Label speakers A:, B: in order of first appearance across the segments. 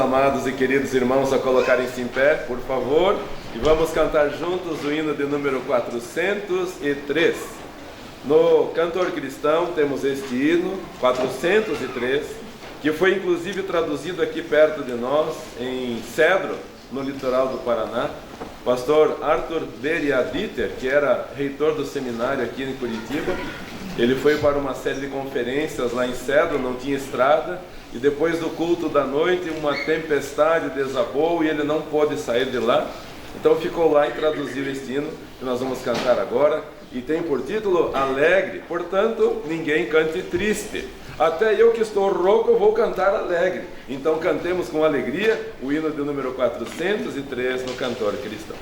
A: amados e queridos irmãos a colocarem-se em pé, por favor, e vamos cantar juntos o hino de número 403. No Cantor Cristão temos este hino, 403, que foi inclusive traduzido aqui perto de nós, em Cedro, no litoral do Paraná. Pastor Arthur Beria Dieter, que era reitor do seminário aqui em Curitiba, ele foi para uma série de conferências lá em Cedro, não tinha estrada, e depois do culto da noite uma tempestade desabou e ele não pôde sair de lá. Então ficou lá e traduziu este hino que nós vamos cantar agora, e tem por título Alegre. Portanto, ninguém cante triste. Até eu que estou rouco vou cantar alegre. Então cantemos com alegria o hino de número 403 no Cantor Cristão.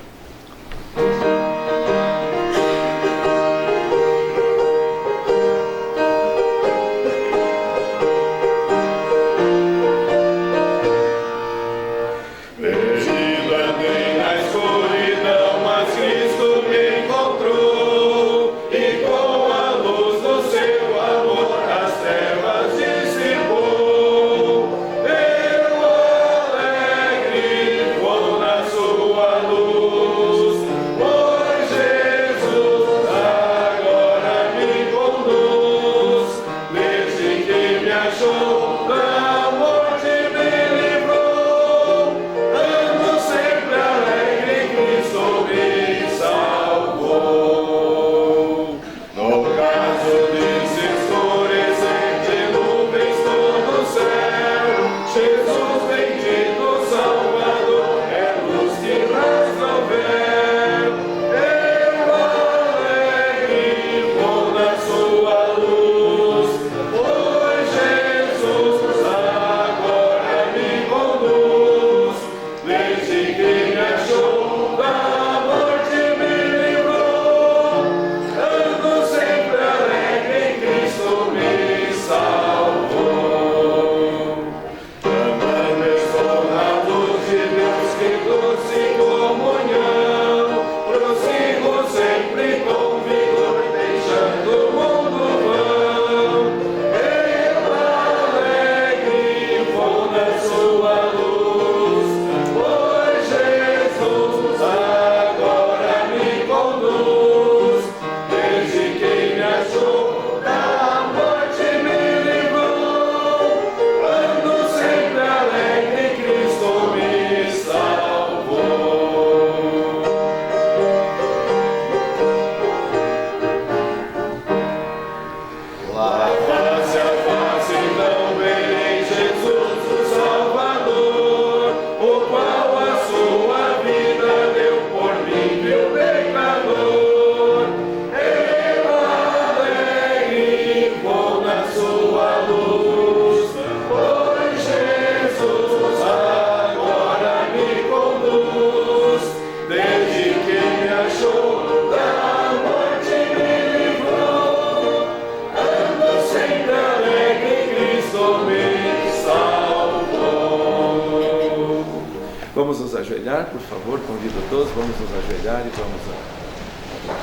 A: Vamos nos ajoelhar, por favor, convido a todos, vamos nos ajoelhar e vamos orar.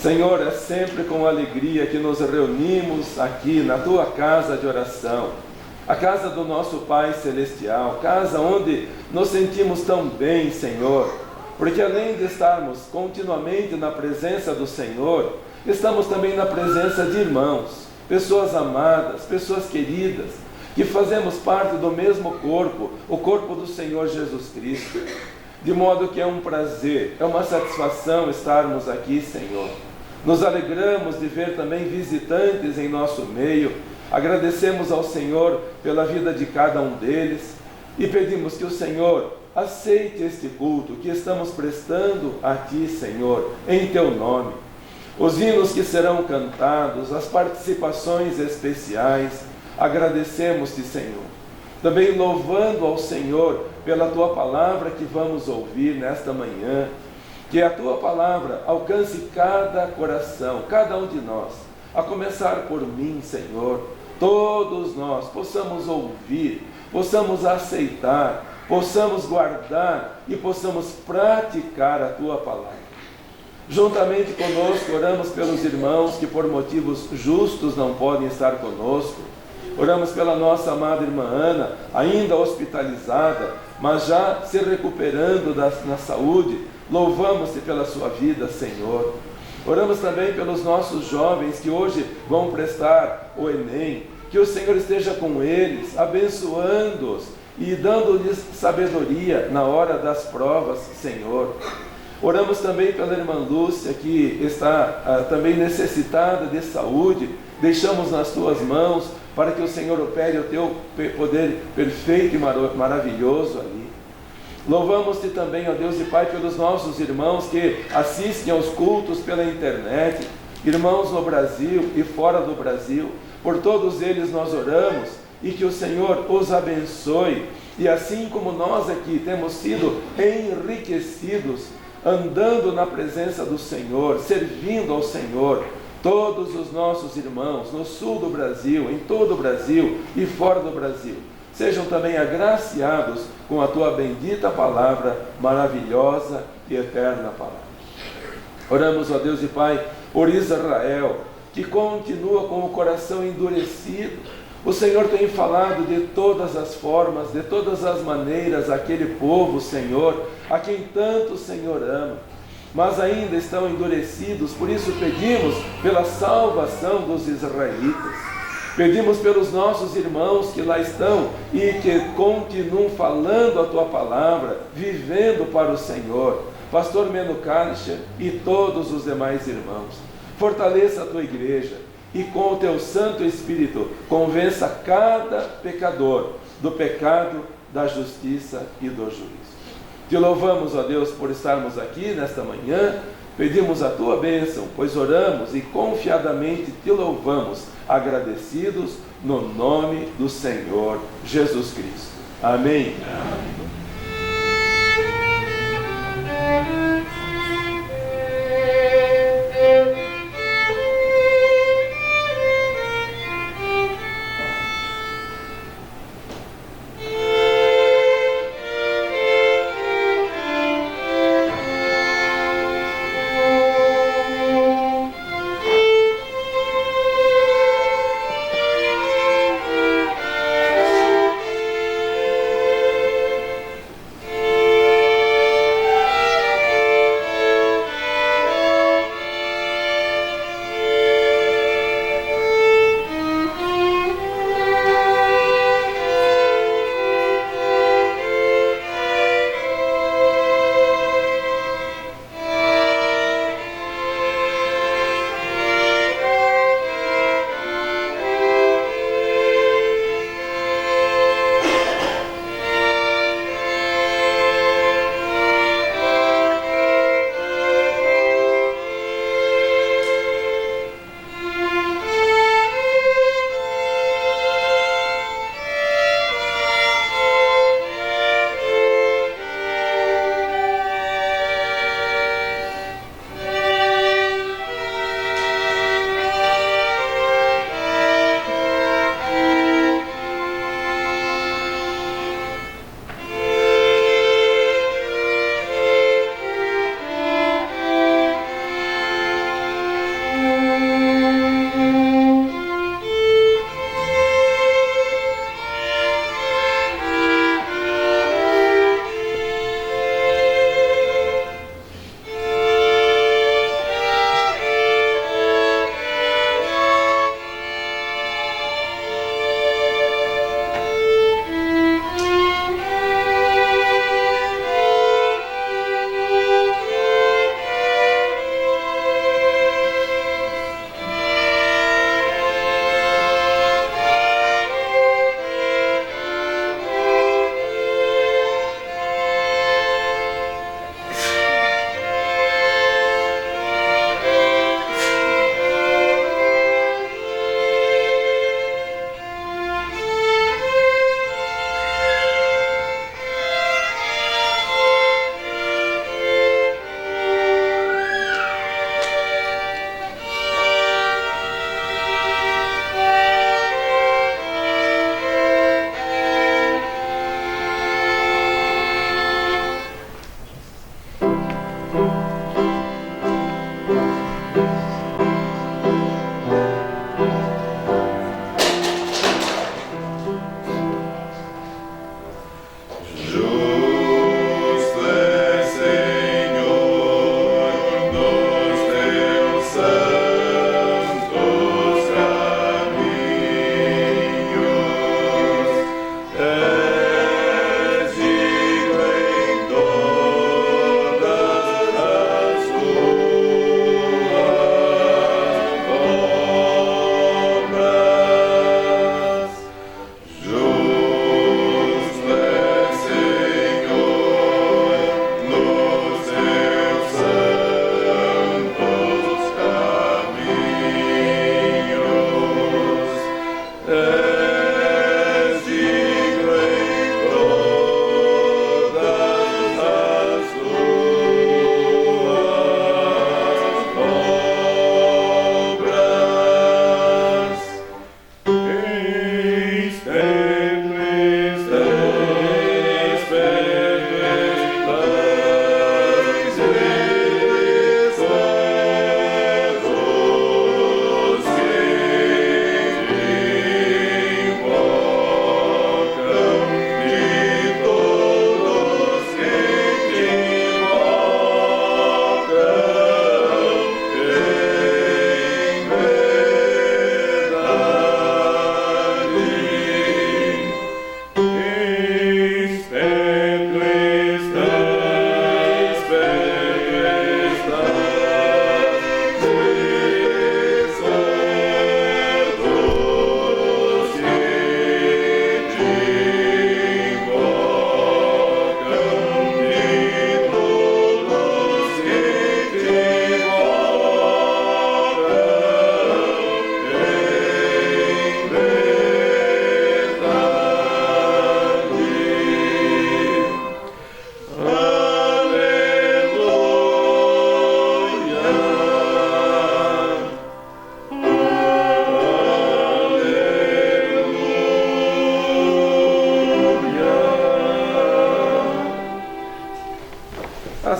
A: Senhor, é sempre com alegria que nos reunimos aqui na Tua casa de oração, a casa do nosso Pai Celestial, casa onde nos sentimos tão bem, Senhor, porque além de estarmos continuamente na presença do Senhor, estamos também na presença de irmãos, pessoas amadas, pessoas queridas, que fazemos parte do mesmo corpo, o corpo do Senhor Jesus Cristo. De modo que é um prazer, é uma satisfação estarmos aqui, Senhor. Nos alegramos de ver também visitantes em nosso meio. Agradecemos ao Senhor pela vida de cada um deles e pedimos que o Senhor aceite este culto que estamos prestando a Ti, Senhor, em Teu nome. Os hinos que serão cantados, as participações especiais, agradecemos-te, Senhor. Também louvando ao Senhor pela Tua palavra que vamos ouvir nesta manhã. Que a Tua palavra alcance cada coração, cada um de nós. A começar por mim, Senhor. Todos nós possamos ouvir, possamos aceitar, possamos guardar e possamos praticar a Tua palavra. Juntamente conosco, oramos pelos irmãos que por motivos justos não podem estar conosco. Oramos pela nossa amada irmã Ana, ainda hospitalizada, mas já se recuperando na saúde. Louvamos-te pela sua vida, Senhor. Oramos também pelos nossos jovens que hoje vão prestar o Enem. Que o Senhor esteja com eles, abençoando-os e dando-lhes sabedoria na hora das provas, Senhor. Oramos também pela irmã Lúcia, que está também necessitada de saúde. Deixamos nas tuas mãos para que o Senhor opere o teu poder perfeito e maravilhoso ali. Louvamos-te também, ó Deus e Pai, pelos nossos irmãos que assistem aos cultos pela internet, irmãos no Brasil e fora do Brasil. Por todos eles nós oramos e que o Senhor os abençoe. E assim como nós aqui temos sido enriquecidos, andando na presença do Senhor, servindo ao Senhor, todos os nossos irmãos no sul do Brasil, em todo o Brasil e fora do Brasil, sejam também agraciados com a tua bendita palavra, maravilhosa e eterna palavra. Oramos, ó Deus e Pai, por Israel, que continua com o coração endurecido. O Senhor tem falado de todas as formas, de todas as maneiras, aquele povo, Senhor, a quem tanto o Senhor ama, mas ainda estão endurecidos. Por isso pedimos pela salvação dos israelitas. Pedimos pelos nossos irmãos que lá estão e que continuam falando a tua palavra, vivendo para o Senhor. Pastor Meno Kalischer e todos os demais irmãos. Fortaleça a tua igreja e com o teu Santo Espírito convença cada pecador do pecado, da justiça e do juízo. Te louvamos, ó Deus, por estarmos aqui nesta manhã. Pedimos a tua bênção, pois oramos e confiadamente te louvamos, agradecidos no nome do Senhor Jesus Cristo. Amém.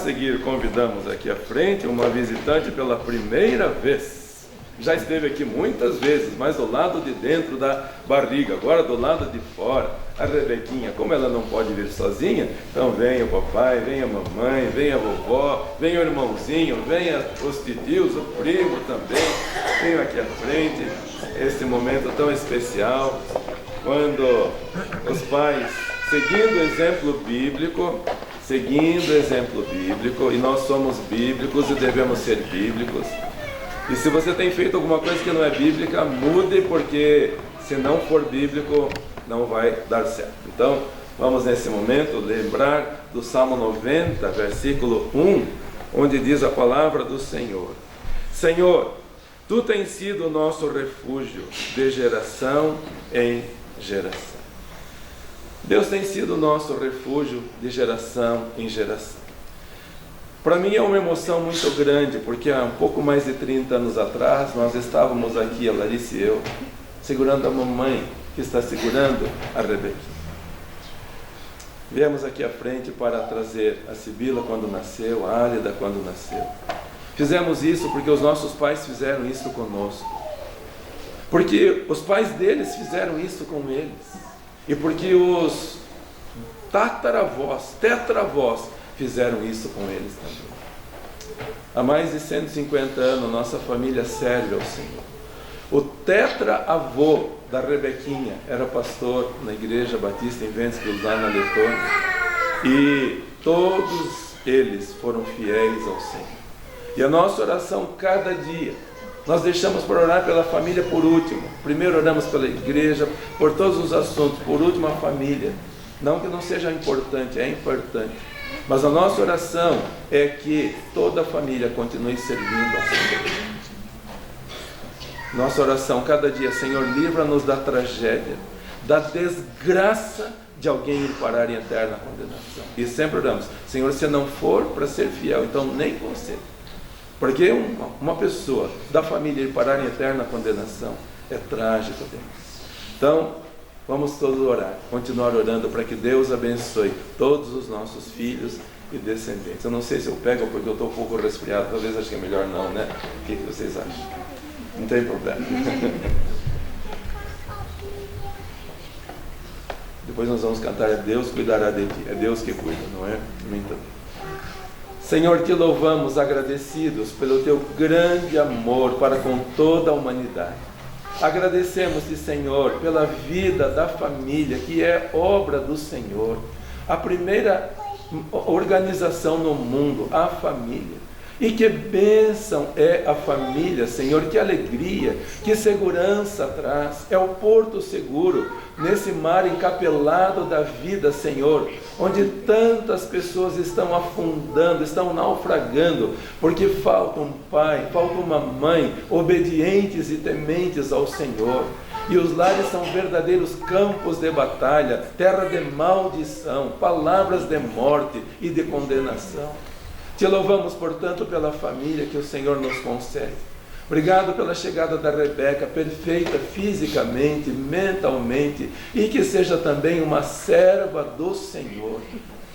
A: seguir, convidamos aqui à frente uma visitante pela primeira vez. Já esteve aqui muitas vezes, mas do lado de dentro da barriga, agora do lado de fora. A Rebequinha, como ela não pode vir sozinha, então venha o papai, venha a mamãe, venha a vovó, venha o irmãozinho, venha os titios, o primo também, venham aqui à frente. Este momento tão especial, quando os pais, seguindo o exemplo bíblico, e nós somos bíblicos e devemos ser bíblicos. E se você tem feito alguma coisa que não é bíblica, mude, porque se não for bíblico, não vai dar certo. Então, vamos nesse momento lembrar do Salmo 90, versículo 1, onde diz a palavra do Senhor: Senhor, Tu tens sido o nosso refúgio de geração em geração. Deus tem sido o nosso refúgio de geração em geração. Para mim é uma emoção muito grande, porque há um pouco mais de 30 anos atrás, nós estávamos aqui, a Larissa e eu, segurando a mamãe, que está segurando a Rebeca. Viemos aqui à frente para trazer a Sibila quando nasceu, a Álida quando nasceu. Fizemos isso porque os nossos pais fizeram isso conosco. Porque os pais deles fizeram isso com eles. E porque os tataravós, tetravós, fizeram isso com eles também. Há mais de 150 anos, nossa família serve ao Senhor. O tetra-avô da Rebequinha era pastor na Igreja Batista em Ventspils, lá na Letônia. E todos eles foram fiéis ao Senhor. E a nossa oração cada dia, nós deixamos para orar pela família por último. Primeiro oramos pela igreja, por todos os assuntos, por último a família. Não que não seja importante, é importante. Mas a nossa oração é que toda a família continue servindo ao Senhor. Nossa oração cada dia: Senhor, livra-nos da tragédia, da desgraça de alguém ir parar em eterna condenação. E sempre oramos: Senhor, se não for para ser fiel, então nem você. Porque uma pessoa da família ir parar em eterna condenação é trágico, Deus. Então, vamos todos orar, continuar orando para que Deus abençoe todos os nossos filhos e descendentes. Eu não sei se eu pego porque eu estou um pouco resfriado, talvez acho que é melhor não, né? O que vocês acham? Não tem problema. Depois nós vamos cantar: é Deus cuidará de ti. É Deus que cuida, não é? Então, Senhor, te louvamos agradecidos pelo teu grande amor para com toda a humanidade. Agradecemos-te, Senhor, pela vida da família, que é obra do Senhor. A primeira organização no mundo, a família. E que bênção é a família, Senhor, que alegria, que segurança traz. É o porto seguro nesse mar encapelado da vida, Senhor, onde tantas pessoas estão afundando, estão naufragando, porque falta um pai, falta uma mãe, obedientes e tementes ao Senhor. E os lares são verdadeiros campos de batalha, terra de maldição, palavras de morte e de condenação. Te louvamos, portanto, pela família que o Senhor nos concede. Obrigado pela chegada da Rebeca, perfeita fisicamente, mentalmente, e que seja também uma serva do Senhor.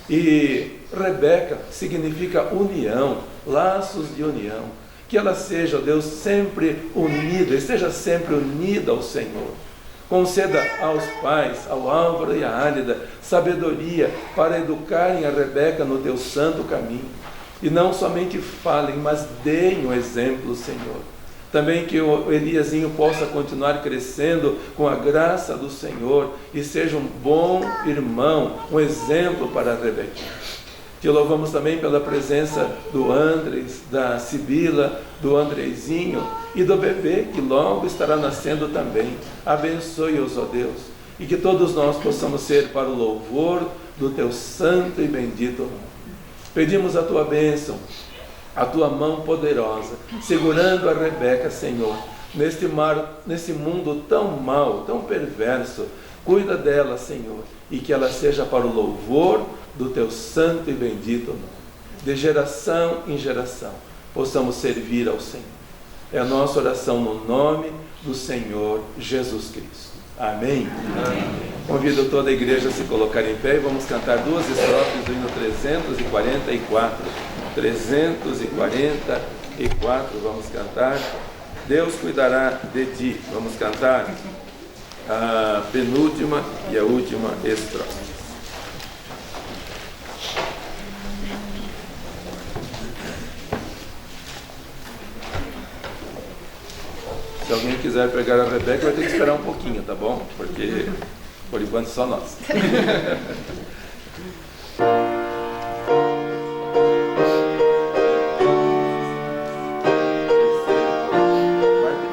A: E Rebeca significa união, laços de união. Que ela seja, Deus, sempre unida, esteja sempre unida ao Senhor. Conceda aos pais, ao Álvaro e à Álida, sabedoria para educarem a Rebeca no teu santo caminho. E não somente falem, mas deem o exemplo, Senhor. Também que o Eliazinho possa continuar crescendo com a graça do Senhor e seja um bom irmão, um exemplo para a Rebeca. Te louvamos também pela presença do Andres, da Sibila, do Andrezinho e do bebê que logo estará nascendo também. Abençoe-os, ó Deus, e que todos nós possamos ser para o louvor do teu santo e bendito nome. Pedimos a tua bênção, a tua mão poderosa, segurando a Rebeca, Senhor, nesse mundo tão mau, tão perverso. Cuida dela, Senhor, e que ela seja para o louvor do teu santo e bendito nome. De geração em geração, possamos servir ao Senhor. É a nossa oração no nome do Senhor Jesus Cristo. Amém? Amém. Convido toda a igreja a se colocar em pé e vamos cantar duas estrofes do hino 344. 344, vamos cantar. Deus cuidará de ti. Vamos cantar a penúltima e a última estrofe. Se alguém quiser pegar a Rebeca, vai ter que esperar um pouquinho, tá bom? Porque, por enquanto, só nós.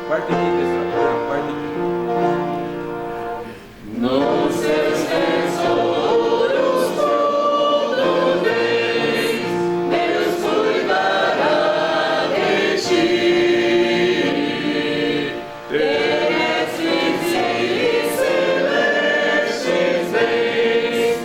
A: Quarta e quinta estrofe. Quarta e quinta.
B: Nos seus tesouros todo vez, Deus cuidará de ti. Terrestres e celestes bens,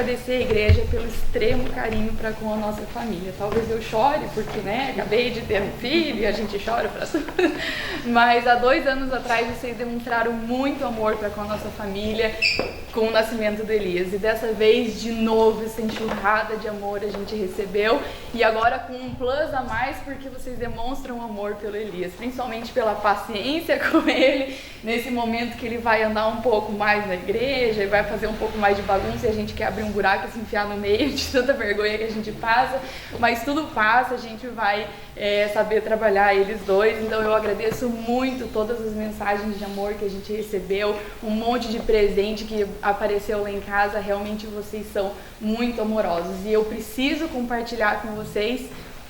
C: agradecer a igreja pelo extremo carinho para com a nossa família. Talvez eu chore, porque, né, acabei de ter um filho e a gente chora para tudo. Mas há 2 anos atrás vocês demonstraram muito amor para com a nossa família com o nascimento do Elias. E dessa vez, de novo, essa enxurrada de amor a gente recebeu. E agora com um plus a mais, porque vocês demonstram amor pelo Elias. Principalmente pela paciência com ele, nesse momento que ele vai andar um pouco mais na igreja e vai fazer um pouco mais de bagunça e a gente quer abrir um buraco e se enfiar no meio de tanta vergonha que a gente passa, mas tudo passa, a gente vai saber trabalhar eles dois. Então eu agradeço muito todas as mensagens de amor que a gente recebeu, um monte de presente que apareceu lá em casa. Realmente vocês são muito amorosos e eu preciso compartilhar com vocês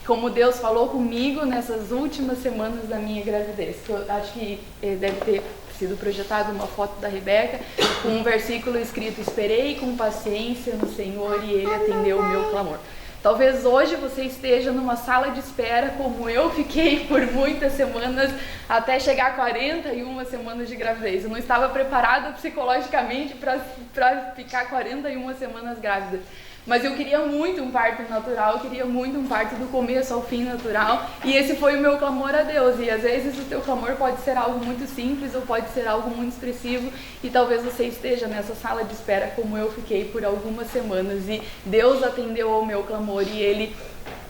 C: como Deus falou comigo nessas últimas semanas da minha gravidez. Eu acho que deve ter sido projetada uma foto da Rebeca com um versículo escrito: esperei com paciência no Senhor e Ele atendeu o meu clamor. Talvez hoje você esteja numa sala de espera como eu fiquei por muitas semanas, até chegar a 41 semanas de gravidez. Eu não estava preparada psicologicamente para ficar 41 semanas grávida. Mas eu queria muito um parto natural, eu queria muito um parto do começo ao fim natural, e esse foi o meu clamor a Deus. E às vezes o teu clamor pode ser algo muito simples ou pode ser algo muito expressivo, e talvez você esteja nessa sala de espera como eu fiquei por algumas semanas, e Deus atendeu ao meu clamor e Ele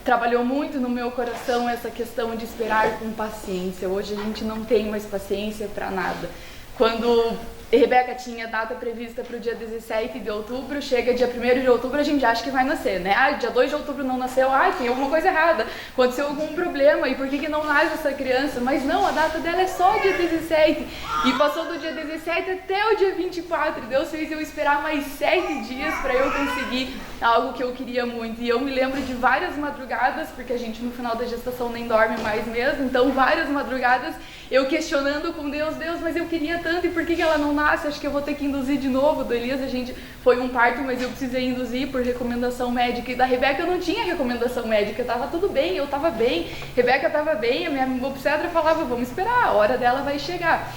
C: trabalhou muito no meu coração essa questão de esperar com paciência. Hoje a gente não tem mais paciência para nada. Quando Rebeca tinha data prevista para o dia 17 de outubro, chega dia 1º de outubro, a gente acha que vai nascer, né? Ah, dia 2 de outubro não nasceu, tem alguma coisa errada, aconteceu algum problema, e por que não nasce essa criança? Mas não, a data dela é só dia 17, e passou do dia 17 até o dia 24, Deus fez eu esperar mais 7 dias para eu conseguir algo que eu queria muito. E eu me lembro de várias madrugadas, porque a gente no final da gestação nem dorme mais mesmo, então várias madrugadas eu questionando com Deus, mas eu queria tanto, e por que ela não nasce? Acho que eu vou ter que induzir de novo. Do Elias a gente foi um parto, mas eu precisei induzir por recomendação médica, e da Rebeca eu não tinha recomendação médica, tava tudo bem, eu tava bem, Rebeca tava bem, a minha obstetra falava, vamos esperar, a hora dela vai chegar.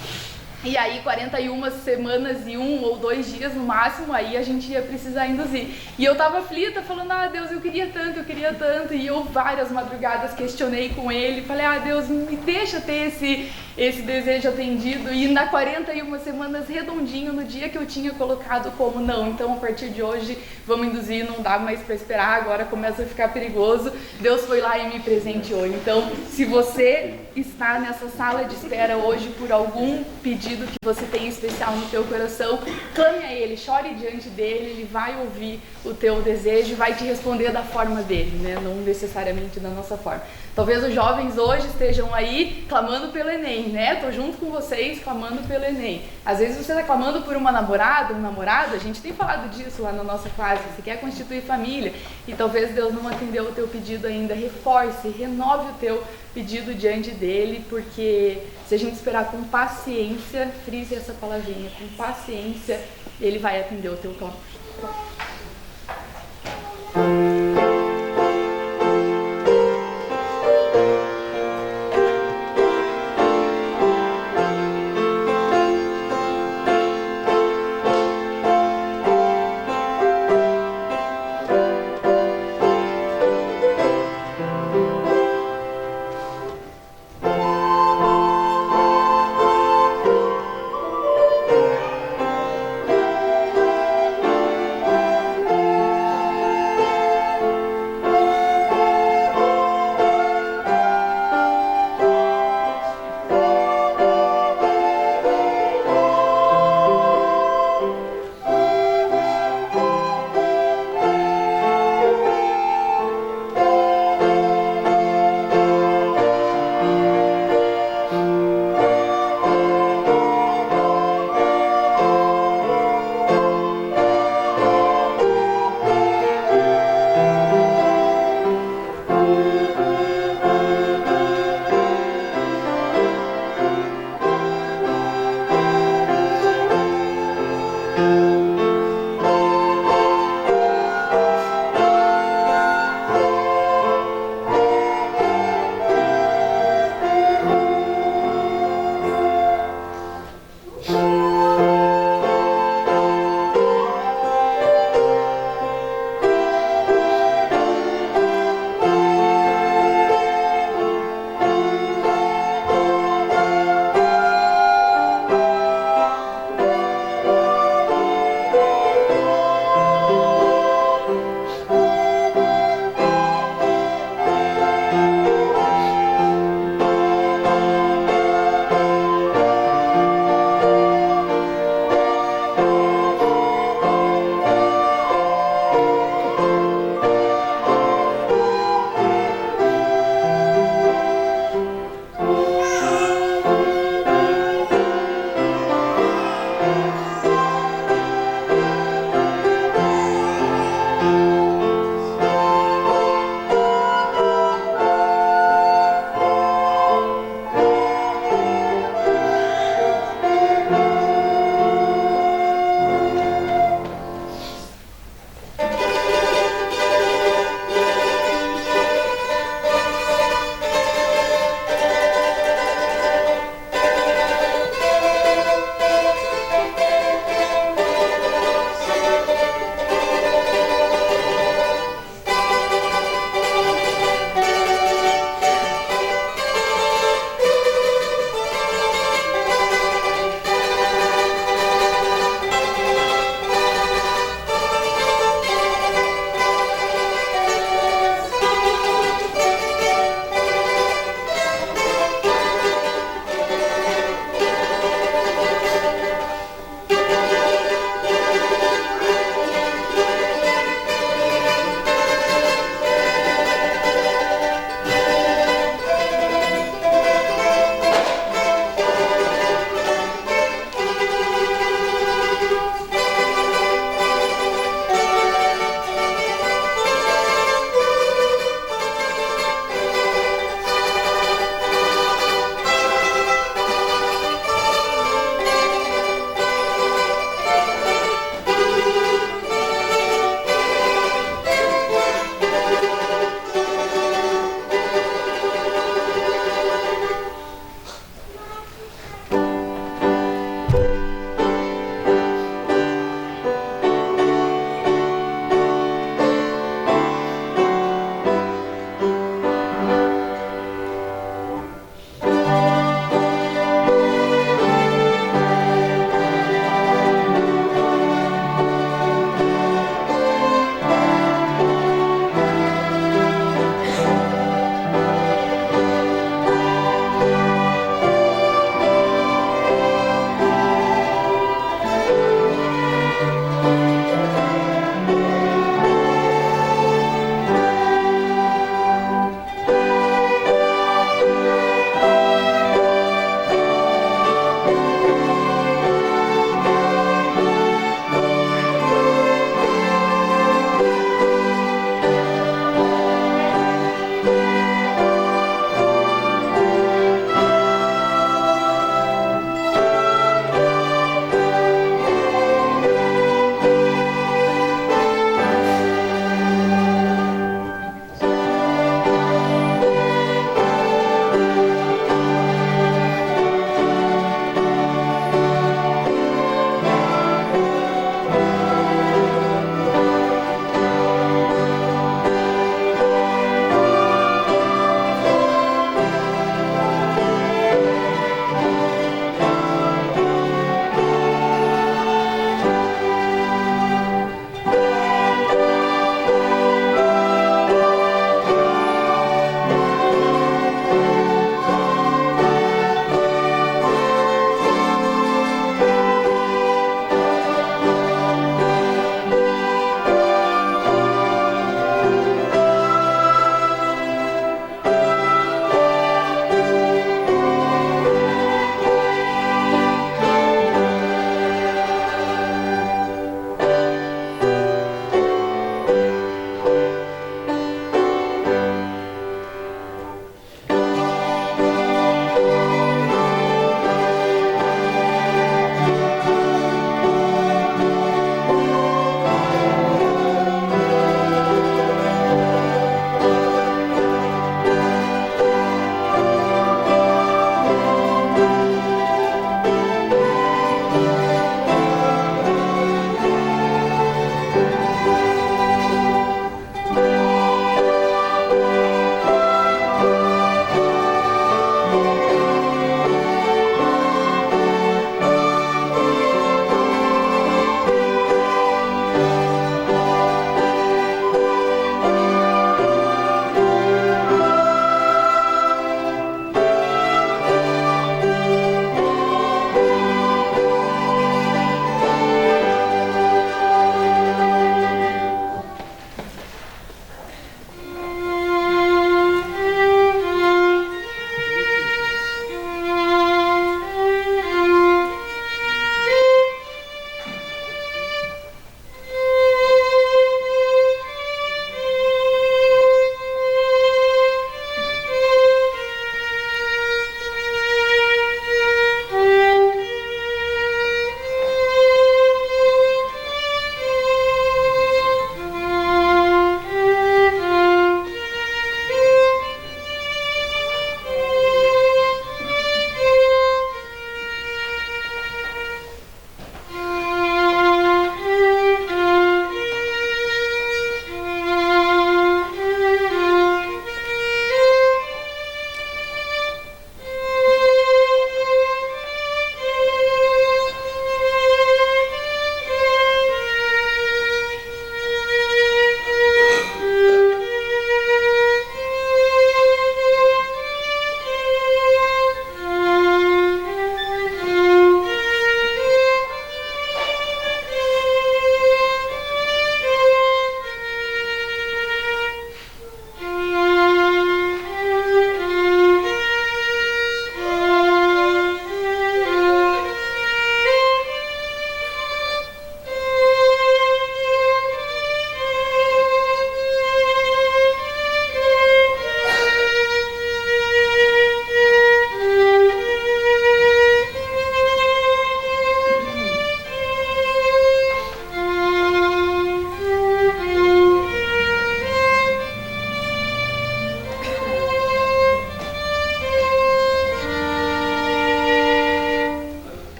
C: E aí 41 semanas e 1 ou 2 dias no máximo, aí a gente ia precisar induzir. E eu tava aflita, falando, Deus, eu queria tanto. E eu várias madrugadas questionei com ele, falei, Deus, me deixa ter esse desejo atendido. E na 41 semanas redondinho, no dia que eu tinha colocado como não, então a partir de hoje vamos induzir, não dá mais para esperar, agora começa a ficar perigoso. Deus foi lá e me presenteou. Então, se você está nessa sala de espera hoje por algum pedido que você tem especial no teu coração, clame a Ele, chore diante dele, Ele vai ouvir o teu desejo e vai te responder da forma dele, né? Não necessariamente da nossa forma. Talvez os jovens hoje estejam aí clamando pelo Enem, né? Tô junto com vocês clamando pelo Enem. Às vezes você está clamando por uma namorada, um namorado, a gente tem falado disso lá na nossa classe, você quer constituir família e talvez Deus não atendeu o teu pedido ainda. Reforce, renove o teu pedido diante dele, porque se a gente esperar com paciência, frise essa palavrinha, com paciência, ele vai atender o teu clamor.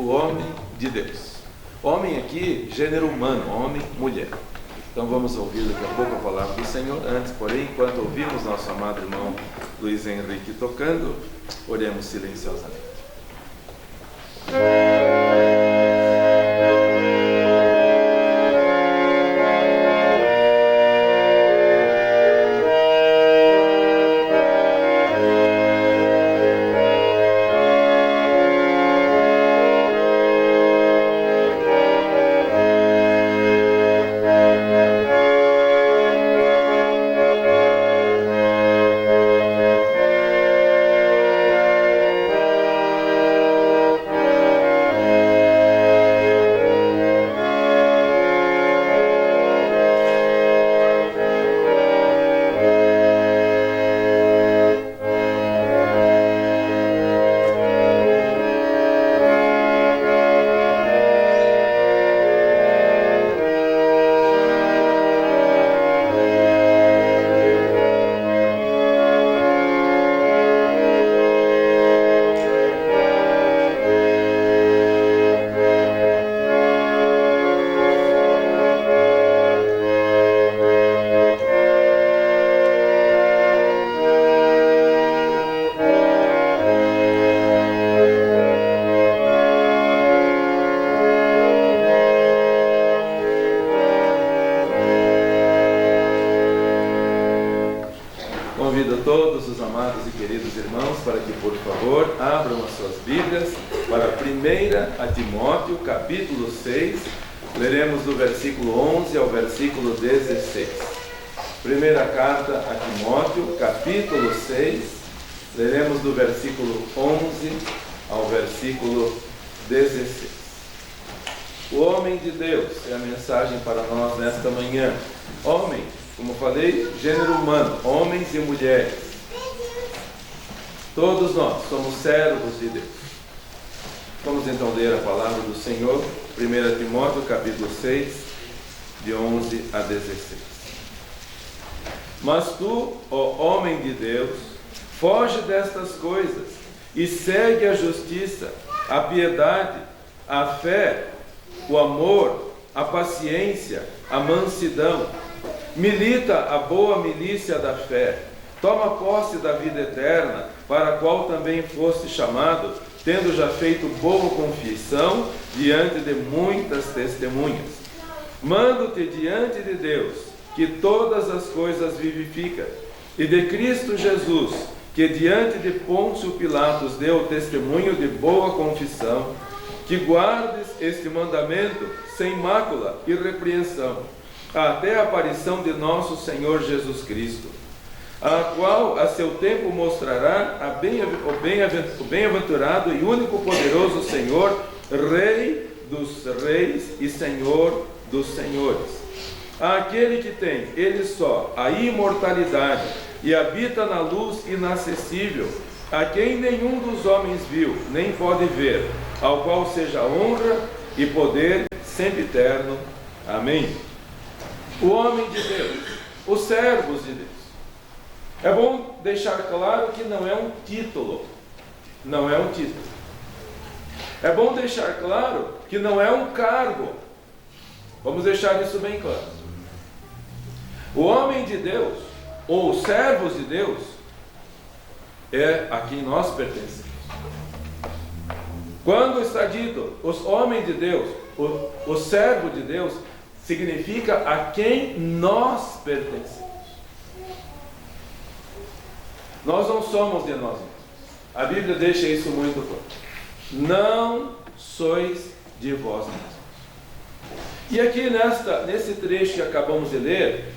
A: o homem de Deus. Homem aqui, gênero humano, homem, mulher. Então vamos ouvir daqui a pouco a palavra do Senhor. Antes, porém, enquanto ouvimos nosso amado irmão Luiz Henrique tocando, oremos silenciosamente. Convido todos os amados e queridos irmãos para que, por favor, abram as suas Bíblias para 1 Timóteo, capítulo 6. Leremos do versículo 11 ao versículo 16. Primeira carta a Timóteo, capítulo 6. Leremos do versículo 11 ao versículo 16. O homem de Deus é a mensagem para nós nesta manhã. Homem, como falei, gênero humano, homens e mulheres. Todos nós somos servos de Deus. Vamos então ler a palavra do Senhor, 1 Timóteo, capítulo 6, de 11 a 16. Mas tu, ó homem de Deus, foge destas coisas e segue a justiça, a piedade, a fé, o amor, a paciência, a mansidão. Milita a boa milícia da fé. Toma posse da vida eterna, para a qual também foste chamado, tendo já feito boa confissão diante de muitas testemunhas. Mando-te diante de Deus, que todas as coisas vivifica, e de Cristo Jesus, que diante de Pôncio Pilatos deu testemunho de boa confissão, que guardes este mandamento sem mácula e repreensão, até a aparição de nosso Senhor Jesus Cristo, a qual a seu tempo mostrará o bem-aventurado e único poderoso Senhor, Rei dos reis e Senhor dos senhores. Aquele que tem, ele só, a imortalidade e habita na luz inacessível, a quem nenhum dos homens viu, nem pode ver, ao qual seja honra e poder sempre eterno. Amém. O homem de Deus, os servos de Deus. É bom deixar claro que não é um título. Não é um título. É bom deixar claro que não é um cargo. Vamos deixar isso bem claro. O homem de Deus, ou os servos de Deus, é a quem nós pertencemos. Quando está dito os homens de Deus, o servo de Deus, significa a quem nós pertencemos. Nós não somos de nós mesmos. A Bíblia deixa isso muito claro. Não sois de vós mesmos. E aqui nesse trecho que acabamos de ler,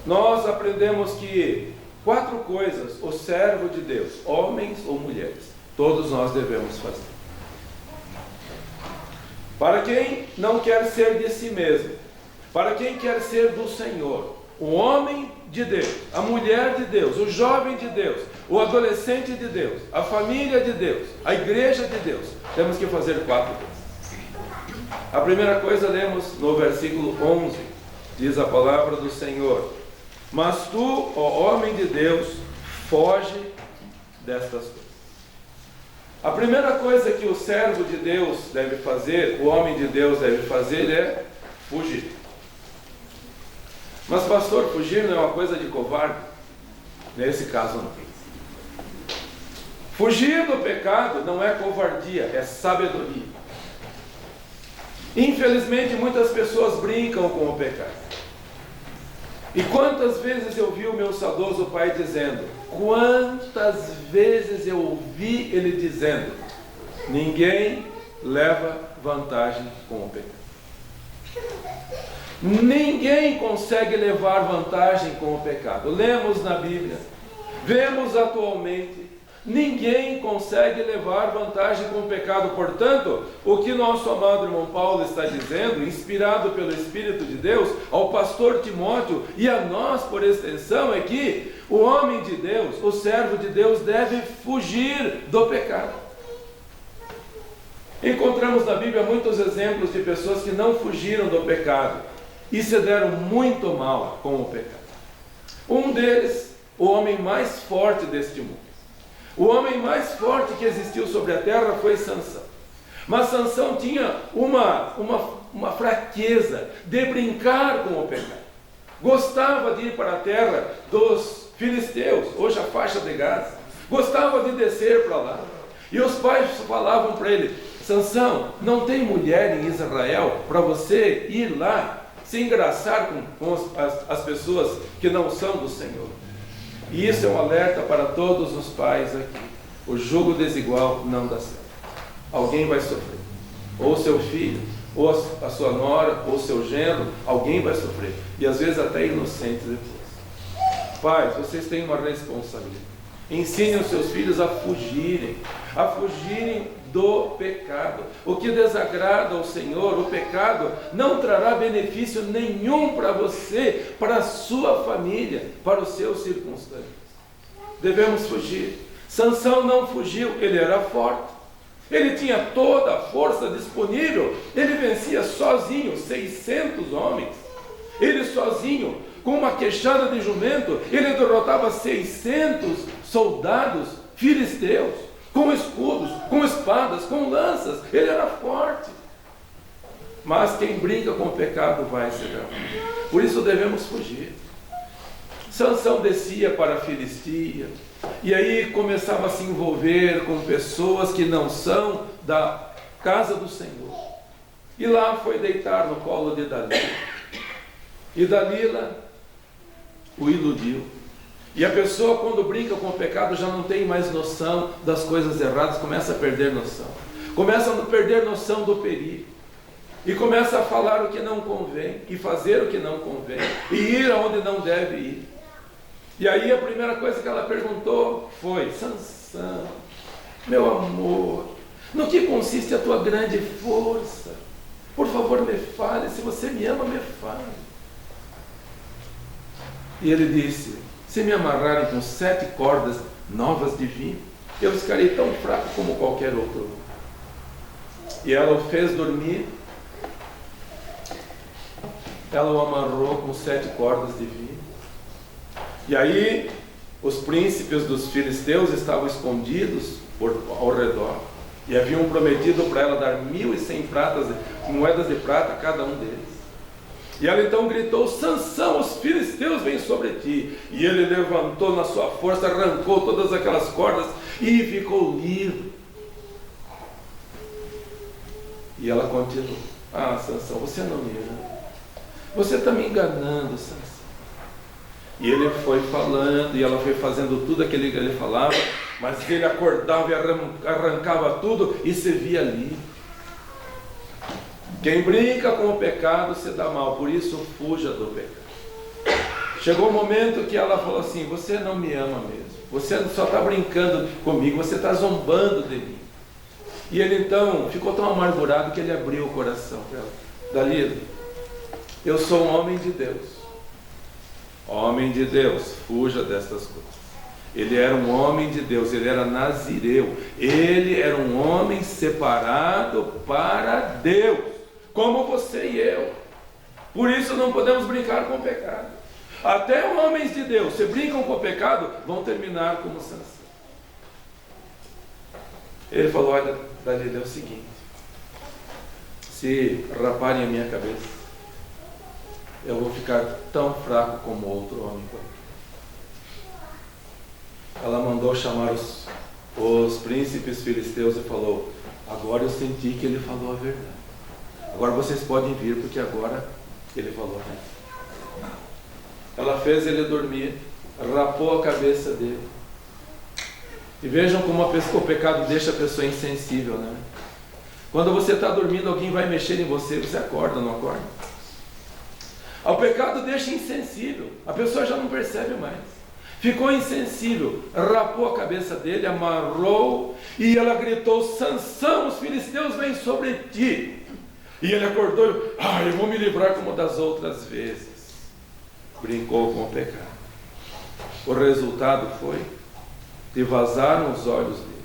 A: nós aprendemos que 4 coisas o servo de Deus, homens ou mulheres, todos nós devemos fazer. Para quem não quer ser de si mesmo, para quem quer ser do Senhor, o homem de Deus, a mulher de Deus, o jovem de Deus, o adolescente de Deus, a família de Deus, a igreja de Deus, temos que fazer 4 coisas. A primeira coisa lemos no versículo 11, diz a palavra do Senhor: mas tu, ó homem de Deus, foge destas coisas. A primeira coisa que o servo de Deus deve fazer, o homem de Deus deve fazer é fugir. Mas pastor, fugir não é uma coisa de covarde? Nesse caso não. Fugir do pecado não é covardia, é sabedoria. Infelizmente muitas pessoas brincam com o pecado. E quantas vezes eu vi o meu saudoso pai dizendo, quantas vezes eu ouvi ele dizendo, ninguém leva vantagem com o pecado. Ninguém consegue levar vantagem com o pecado. Lemos na Bíblia, vemos atualmente, ninguém consegue levar vantagem com o pecado. Portanto, o que nosso amado irmão Paulo está dizendo, inspirado pelo Espírito de Deus, ao pastor Timóteo e a nós por extensão, é que o homem de Deus, o servo de Deus, deve fugir do pecado. Encontramos na Bíblia muitos exemplos de pessoas que não fugiram do pecado e se deram muito mal com o pecado. Um deles, o homem mais forte deste mundo. O homem mais forte que existiu sobre a terra foi Sansão. Mas Sansão tinha uma fraqueza de brincar com o pecado. Gostava de ir para a terra dos filisteus, hoje a faixa de Gaza. Gostava de descer para lá. E os pais falavam para ele, Sansão, não tem mulher em Israel para você ir lá se engraçar com as pessoas que não são do Senhor. E isso é um alerta para todos os pais aqui. O jugo desigual não dá certo. Alguém vai sofrer. Ou seu filho, ou a sua nora, ou seu genro, alguém vai sofrer. E às vezes até inocentes depois. Pais, vocês têm uma responsabilidade. Ensinem os seus filhos a fugirem do pecado. O que desagrada ao Senhor, o pecado, não trará benefício nenhum para você, para a sua família, para os seus circunstâncias. Devemos fugir. Sansão não fugiu, ele era forte. Ele tinha toda a força disponível. Ele vencia sozinho 600 homens. Ele sozinho, com uma queixada de jumento, ele derrotava 600 soldados filisteus. Com escudos, com espadas, com lanças, ele era forte. Mas quem brinca com o pecado vai se dar. Por isso devemos fugir. Sansão descia para a Filistia, e aí começava a se envolver com pessoas que não são da casa do Senhor. E lá foi deitar no colo de Dalila. E Dalila o iludiu. E a pessoa, quando brinca com o pecado, já não tem mais noção das coisas erradas, começa a perder noção. Começa a perder noção do perigo. E começa a falar o que não convém, e fazer o que não convém, e ir aonde não deve ir. E aí a primeira coisa que ela perguntou foi, Sansão, meu amor, no que consiste a tua grande força? Por favor, me fale, se você me ama, me fale. E ele disse, se me amarrarem com 7 cordas novas de vinho, eu ficarei tão fraco como qualquer outro. E ela o fez dormir. Ela o amarrou com 7 cordas de vinho. E aí, os príncipes dos filisteus estavam escondidos ao redor. E haviam prometido para ela dar 1.100 moedas de prata a cada um deles. E ela então gritou, Sansão, os filisteus vêm sobre ti. E ele levantou na sua força, arrancou todas aquelas cordas e ficou livre. E ela continuou, Sansão, você não me ama. Você está me enganando, Sansão. E ele foi falando, e ela foi fazendo tudo aquilo que ele falava, mas ele acordava e arrancava tudo e se via livre. Quem brinca com o pecado se dá mal, por isso fuja do pecado. Chegou um momento que ela falou assim, você não me ama mesmo, você só está brincando comigo, você está zombando de mim. E ele então ficou tão amargurado que ele abriu o coração para ela. Dalila, eu sou um homem de Deus. Homem de Deus, fuja destas coisas. Ele era um homem de Deus, ele era nazireu, ele era um homem separado para Deus, como você e eu. Por isso não podemos brincar com o pecado. Até homens de Deus, se brincam com o pecado, vão terminar como Sansão. Ele falou: olha, Dalila, é o seguinte, se raparem a minha cabeça, eu vou ficar tão fraco como outro homem. Ela mandou chamar os príncipes filisteus e falou: agora eu senti que ele falou a verdade. Agora vocês podem vir, porque agora ele falou a verdade. Ela fez ele dormir, rapou a cabeça dele. E vejam como o pecado deixa a pessoa insensível, né? Quando você está dormindo, alguém vai mexer em você, você acorda, não acorda? O pecado deixa insensível, a pessoa já não percebe mais. Ficou insensível, rapou a cabeça dele, amarrou, e ela gritou: Sansão, os filisteus vêm sobre ti. E ele acordou: eu vou me livrar como das outras vezes. Brincou com o pecado. O resultado foi: te vazaram os olhos dele.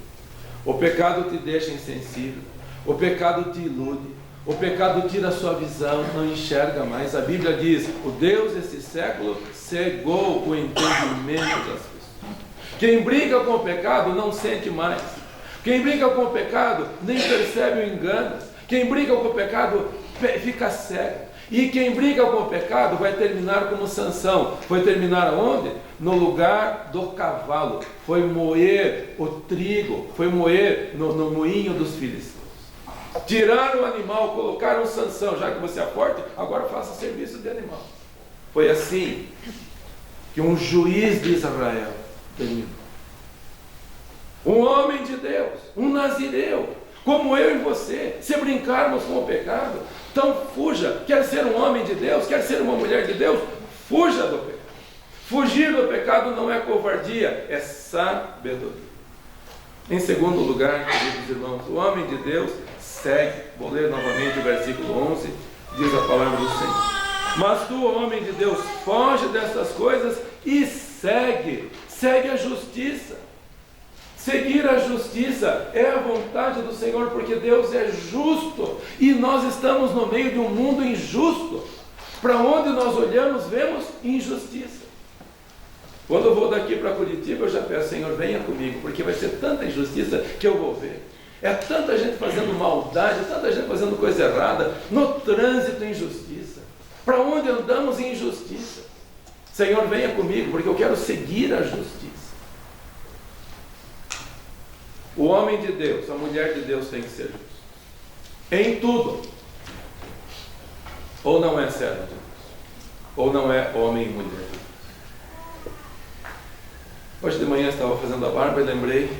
A: O pecado te deixa insensível, o pecado te ilude, o pecado tira a sua visão, não enxerga mais. A Bíblia diz: o Deus desse século cegou o entendimento das pessoas. Quem briga com o pecado não sente mais. Quem briga com o pecado nem percebe o engano. Quem briga com o pecado fica cego. E quem briga com o pecado vai terminar como Sansão. Foi terminar onde? No lugar do cavalo. Foi moer o trigo, foi moer no moinho dos filisteus. Tiraram o animal, colocaram Sansão. Já que você é forte, agora faça serviço de animal. Foi assim que um juiz de Israel terminou. Um homem de Deus, um nazireu, como eu e você, se brincarmos com o pecado, então fuja. Quer ser um homem de Deus, quer ser uma mulher de Deus, fuja do pecado. Fugir do pecado não é covardia, é sabedoria. Em segundo lugar, queridos irmãos, o homem de Deus segue. Vou ler novamente o versículo 11, diz a palavra do Senhor: mas tu, homem de Deus, foge dessas coisas e segue a justiça. Seguir a justiça é a vontade do Senhor, porque Deus é justo e nós estamos no meio de um mundo injusto. Para onde nós olhamos, vemos injustiça. Quando eu vou daqui para Curitiba, eu já peço: Senhor, venha comigo, porque vai ser tanta injustiça que eu vou ver. É tanta gente fazendo maldade, tanta gente fazendo coisa errada, no trânsito, injustiça. Para onde andamos em injustiça? Senhor, venha comigo, porque eu quero seguir a justiça. O homem de Deus, a mulher de Deus tem que ser justo. Em tudo. Ou não é servo de Deus, ou não é homem e mulher de Deus. Hoje de manhã eu estava fazendo a barba e lembrei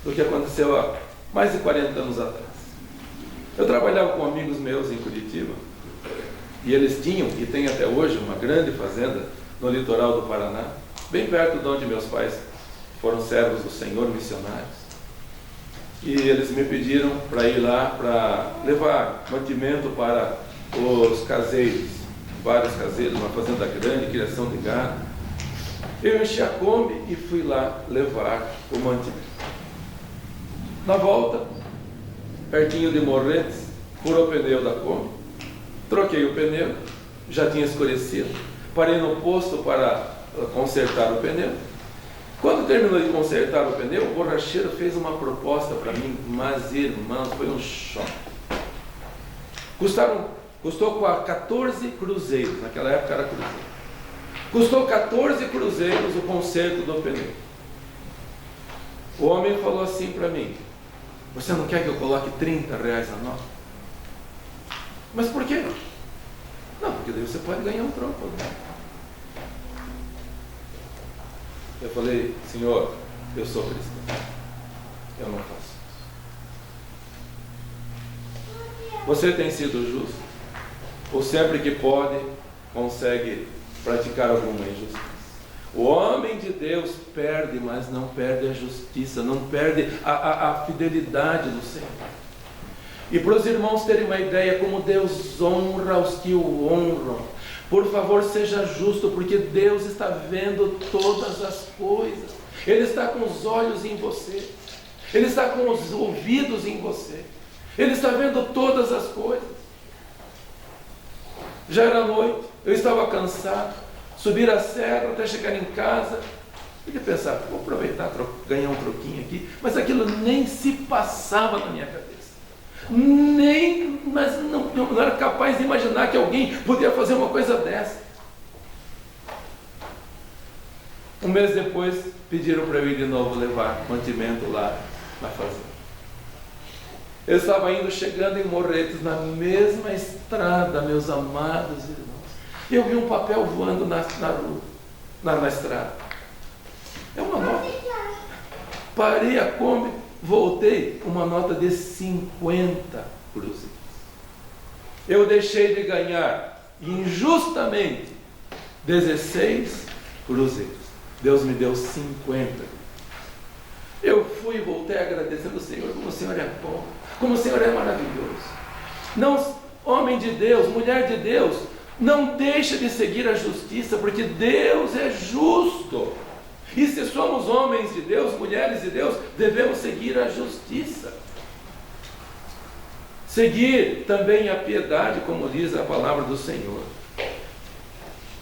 A: do que aconteceu há mais de 40 anos atrás. Eu trabalhava com amigos meus em Curitiba, e eles tinham, e têm até hoje, uma grande fazenda no litoral do Paraná, bem perto de onde meus pais foram servos do Senhor, missionários. E eles me pediram para ir lá para levar mantimento para os caseiros, vários caseiros, uma fazenda grande, criação de gado. Eu enchi a Kombi e fui lá levar o mantimento. Na volta, pertinho de Morretes, furou o pneu da Kombi, troquei o pneu, já tinha escurecido, parei no posto para consertar o pneu. Quando terminou de consertar o pneu, o borracheiro fez uma proposta para mim, mas irmãos, foi um choque. Custou 14 cruzeiros, naquela época era cruzeiro. Custou 14 cruzeiros o conserto do pneu. O homem falou assim para mim: você não quer que eu coloque R$30 a nota? Mas por quê? Não, porque daí você pode ganhar um troco, né? Eu falei: Senhor, eu sou cristão, eu não faço isso. Você tem sido justo? Ou sempre que pode, consegue praticar alguma injustiça? O homem de Deus perde, mas não perde a justiça, não perde a fidelidade do Senhor. E para os irmãos terem uma ideia como Deus honra os que o honram, por favor, seja justo, porque Deus está vendo todas as coisas. Ele está com os olhos em você, Ele está com os ouvidos em você, Ele está vendo todas as coisas. Já era noite, eu estava cansado, subir a serra até chegar em casa, Podia pensar, vou aproveitar, ganhar um troquinho aqui, mas aquilo nem se passava na minha cabeça. Mas não era capaz de imaginar que alguém podia fazer uma coisa dessa. Um mês depois, pediram para eu ir de novo levar mantimento lá na fazenda. Eu estava chegando em Morretes, na mesma estrada, meus amados irmãos. Eu vi um papel voando na estrada. É uma nota. Parei a Kombi, voltei, uma nota de 50 cruzeiros. Eu deixei de ganhar injustamente 16 cruzeiros. Deus me deu 50. Eu fui e voltei agradecendo ao Senhor, como o Senhor é bom, como o Senhor é maravilhoso. Não, homem de Deus, mulher de Deus, não deixa de seguir a justiça, porque Deus é justo. E se somos homens de Deus, mulheres de Deus, devemos seguir a justiça. Seguir também a piedade, como diz a palavra do Senhor.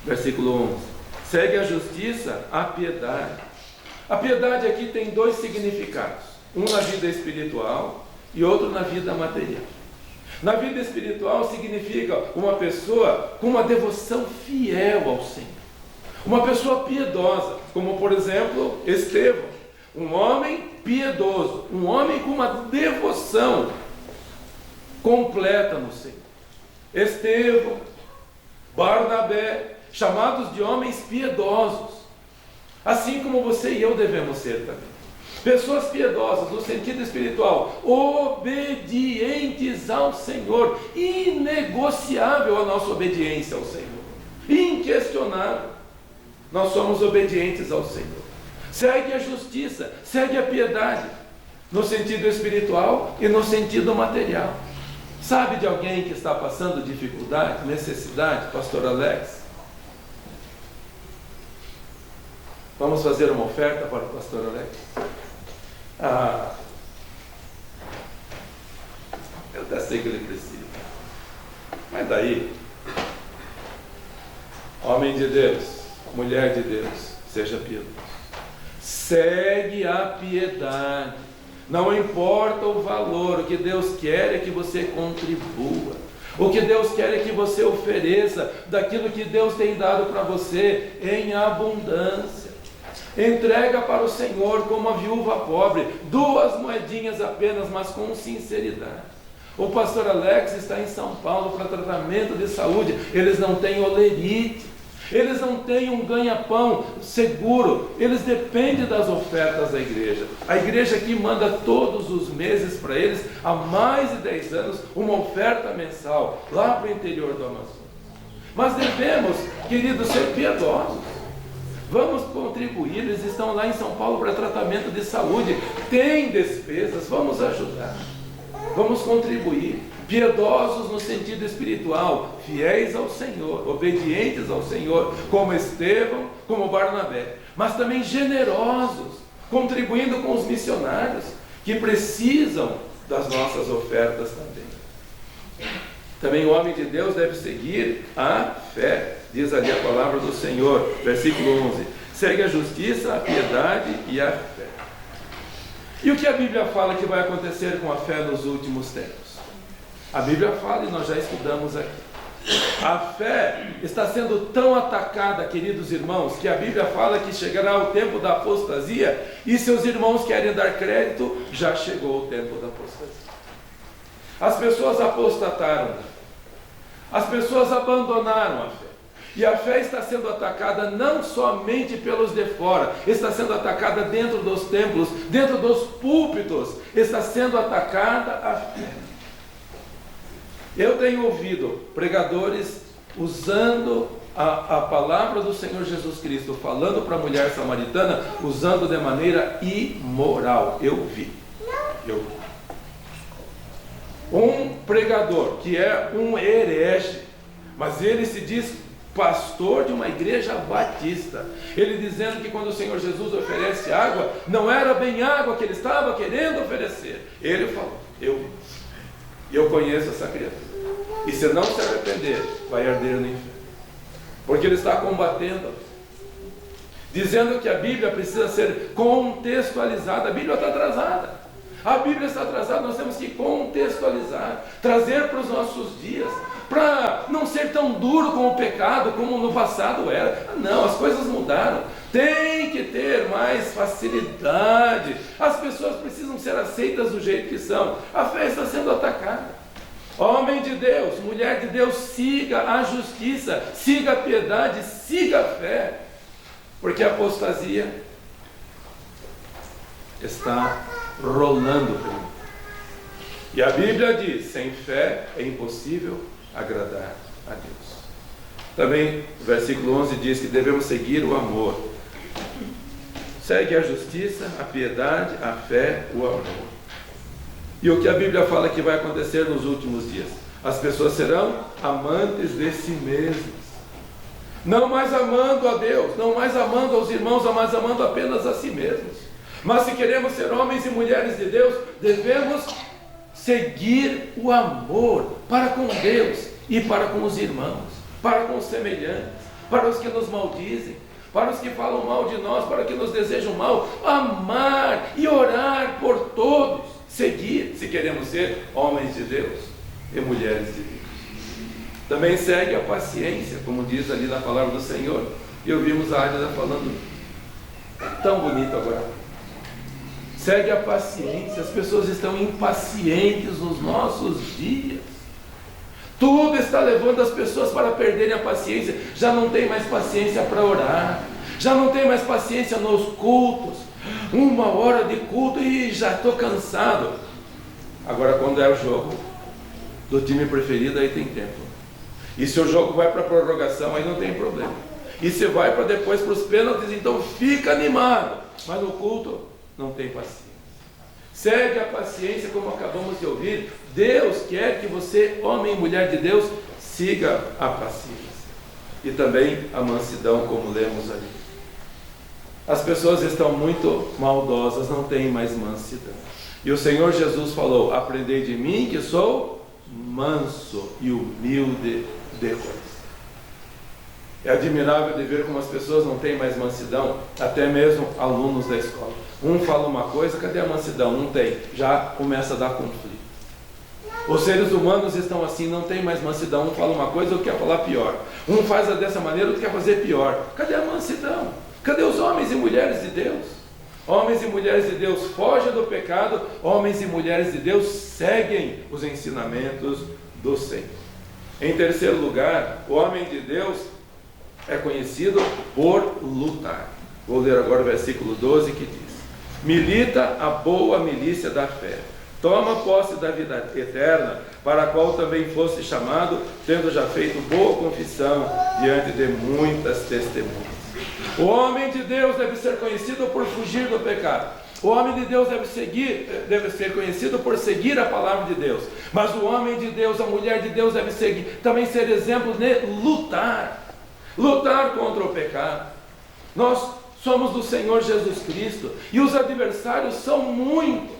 A: Versículo 11. Segue a justiça, a piedade. A piedade aqui tem dois significados. Um na vida espiritual e outro na vida material. Na vida espiritual significa uma pessoa com uma devoção fiel ao Senhor. Uma pessoa piedosa, como por exemplo Estevão. Um homem piedoso, um homem com uma devoção completa no Senhor. Estevão, Barnabé, chamados de homens piedosos, assim como você e eu devemos ser também. Pessoas piedosas no sentido espiritual, obedientes ao Senhor, inegociável a nossa obediência ao Senhor, inquestionável. Nós somos obedientes ao Senhor. Segue a justiça, segue a piedade, no sentido espiritual e no sentido material. Sabe de alguém que está passando dificuldade, necessidade, pastor Alex? Vamos fazer uma oferta para o pastor Alex? Eu até sei que ele precisa. Mas daí, homem de Deus, mulher de Deus, seja piedoso. Segue a piedade. Não importa o valor, o que Deus quer é que você contribua. O que Deus quer é que você ofereça daquilo que Deus tem dado para você em abundância. Entrega para o Senhor como a viúva pobre, 2 moedinhas apenas, mas com sinceridade. O pastor Alex está em São Paulo para tratamento de saúde. Eles não têm olerite, eles não têm um ganha-pão seguro, eles dependem das ofertas da igreja. A igreja aqui manda todos os meses para eles, há mais de 10 anos, uma oferta mensal, lá para o interior do Amazonas. Mas devemos, queridos, ser piedosos. Vamos contribuir, eles estão lá em São Paulo para tratamento de saúde, tem despesas, vamos ajudar, vamos contribuir, piedosos no sentido espiritual, fiéis ao Senhor, obedientes ao Senhor, como Estevão, como Barnabé, mas também generosos, contribuindo com os missionários, que precisam das nossas ofertas também. Também o homem de Deus deve seguir a fé. Diz ali a palavra do Senhor, versículo 11. Segue a justiça, a piedade e a fé. E o que a Bíblia fala que vai acontecer com a fé nos últimos tempos? A Bíblia fala, e nós já estudamos aqui. A fé está sendo tão atacada, queridos irmãos, que a Bíblia fala que chegará o tempo da apostasia, e seus irmãos querem dar crédito, já chegou o tempo da apostasia. As pessoas apostataram, as pessoas abandonaram a fé. E a fé está sendo atacada não somente pelos de fora, está sendo atacada dentro dos templos, dentro dos púlpitos, está sendo atacada a fé. Eu tenho ouvido pregadores usando a palavra do Senhor Jesus Cristo, falando para a mulher samaritana, usando de maneira imoral. Eu vi. Um pregador que é um herege, mas ele se diz pastor de uma igreja batista, ele dizendo que quando o Senhor Jesus oferece água, não era bem água que ele estava querendo oferecer. Ele falou, eu conheço essa criatura, e se não se arrepender, vai arder no inferno, porque ele está combatendo. dizendo que a Bíblia precisa ser contextualizada. A Bíblia está atrasada. A Bíblia está atrasada, nós temos que contextualizar, trazer para os nossos dias, para não ser tão duro com o pecado como no passado era. Não, as coisas mudaram. Tem que ter mais facilidade. As pessoas precisam ser aceitas do jeito que são. A fé está sendo atacada. Homem de Deus, mulher de Deus, siga a justiça, siga a piedade, siga a fé. Porque a apostasia está rolando pelo mundo. E a Bíblia diz: sem fé é impossível agradar a Deus. Também o versículo 11 diz que devemos seguir o amor. Segue a justiça, a piedade, a fé, o amor. E o que a Bíblia fala que vai acontecer nos últimos dias? As pessoas serão amantes de si mesmas, não mais amando a Deus, não mais amando aos irmãos, mas amando apenas a si mesmos. Mas se queremos ser homens e mulheres de Deus, devemos seguir o amor para com Deus e para com os irmãos, para com os semelhantes, para os que nos maldizem, para os que falam mal de nós, para os que nos desejam mal. Amar e orar por todos, seguir, se queremos ser homens de Deus e mulheres de Deus. Também segue a paciência, como diz ali na palavra do Senhor. E ouvimos a Águida falando tão bonito agora. Segue a paciência. As pessoas estão impacientes nos nossos dias. Tudo está levando as pessoas para perderem a paciência. Já não tem mais paciência para orar, já não tem mais paciência nos cultos. 1 hora de culto e já estou cansado. Agora, quando é o jogo do time preferido, aí tem tempo. E se o jogo vai para a prorrogação, aí não tem problema. E se vai para depois para os pênaltis, então fica animado. Mas no culto não tem paciência. Segue a paciência, como acabamos de ouvir. Deus quer que você, homem e mulher de Deus, siga a paciência. E também a mansidão, como lemos ali. As pessoas estão muito maldosas, não têm mais mansidão. E o Senhor Jesus falou: aprendei de mim que sou manso e humilde de coração. É admirável de ver como as pessoas não têm mais mansidão, até mesmo alunos da escola. Um fala uma coisa, cadê a mansidão? Não tem, já começa a dar conflito. Os seres humanos estão assim, não tem mais mansidão. Um fala uma coisa, outro quer falar pior. Um faz dessa maneira, outro quer fazer pior. Cadê a mansidão? Cadê os homens e mulheres de Deus? Homens e mulheres de Deus fogem do pecado, homens e mulheres de Deus seguem os ensinamentos do Senhor. Em terceiro lugar, o homem de Deus é conhecido por lutar. Vou ler agora o versículo 12 que diz: milita a boa milícia da fé, toma posse da vida eterna, para a qual também foste chamado, tendo já feito boa confissão diante de muitas testemunhas. O homem de Deus deve ser conhecido por fugir do pecado. O homem de Deus deve ser conhecido por seguir a palavra de Deus. Mas o homem de Deus, a mulher de Deus deve também ser exemplo de lutar contra o pecado. Nós somos do Senhor Jesus Cristo e os adversários são muitos.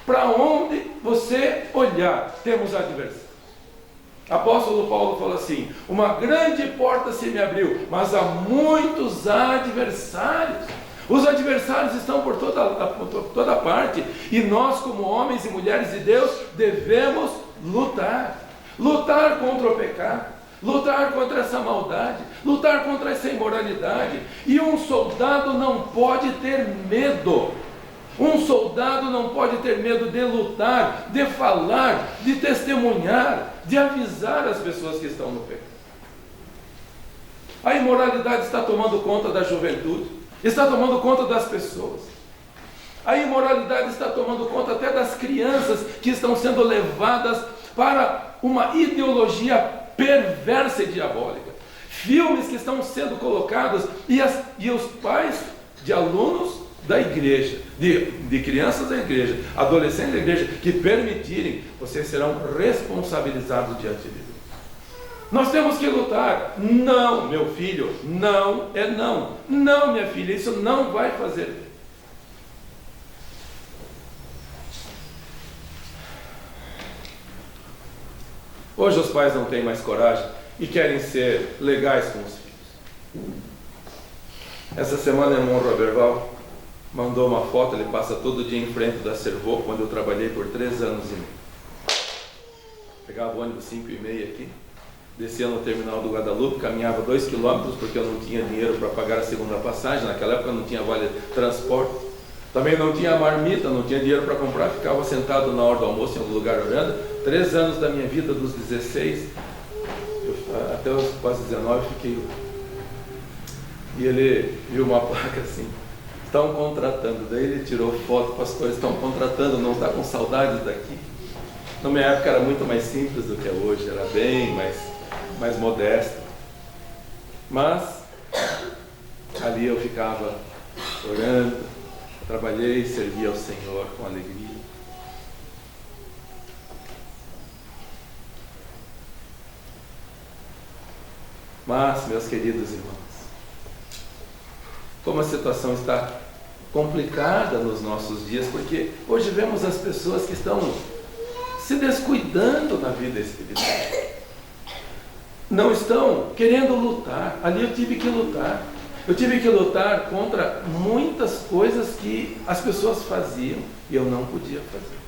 A: Para onde você olhar, temos adversários. Apóstolo Paulo falou assim: uma grande porta se me abriu, mas há muitos adversários. Os adversários estão por toda parte, e nós, como homens e mulheres de Deus, devemos lutar contra o pecado, lutar contra essa maldade, lutar contra essa imoralidade. E um soldado não pode ter medo. Um soldado não pode ter medo de lutar, de falar, de testemunhar, de avisar as pessoas que estão no pecado. A imoralidade está tomando conta da juventude, está tomando conta das pessoas. A imoralidade está tomando conta até das crianças, que estão sendo levadas para uma ideologia perversa e diabólica. Filmes que estão sendo colocados, e os pais de alunos da igreja, de crianças da igreja, adolescentes da igreja, que permitirem, vocês serão responsabilizados diante de Deus. Nós temos que lutar. Não, meu filho, não é não. Não, minha filha, isso não vai fazer bem. Hoje os pais não têm mais coragem e querem ser legais com os filhos. Essa semana o irmão Roberval mandou uma foto, ele passa todo dia em frente da Servô, quando eu trabalhei por 3 anos e meio. Pegava o ônibus 5h30 aqui, descia no terminal do Guadalupe, caminhava 2 quilômetros porque eu não tinha dinheiro para pagar a segunda passagem, naquela época não tinha vale transporte, também não tinha marmita, não tinha dinheiro para comprar, ficava sentado na hora do almoço em algum lugar orando. 3 anos da minha vida, dos 16 até os quase 19, fiquei. E ele viu uma placa assim, estão contratando, daí ele tirou foto, pastores estão contratando, não está com saudades daqui. Na minha época era muito mais simples do que é hoje, era bem mais modesto. Mas ali eu ficava orando, trabalhei, servia ao Senhor com alegria. Mas, meus queridos irmãos, como a situação está complicada nos nossos dias, porque hoje vemos as pessoas que estão se descuidando na vida espiritual, não estão querendo lutar. Ali eu tive que lutar contra muitas coisas que as pessoas faziam e eu não podia fazer.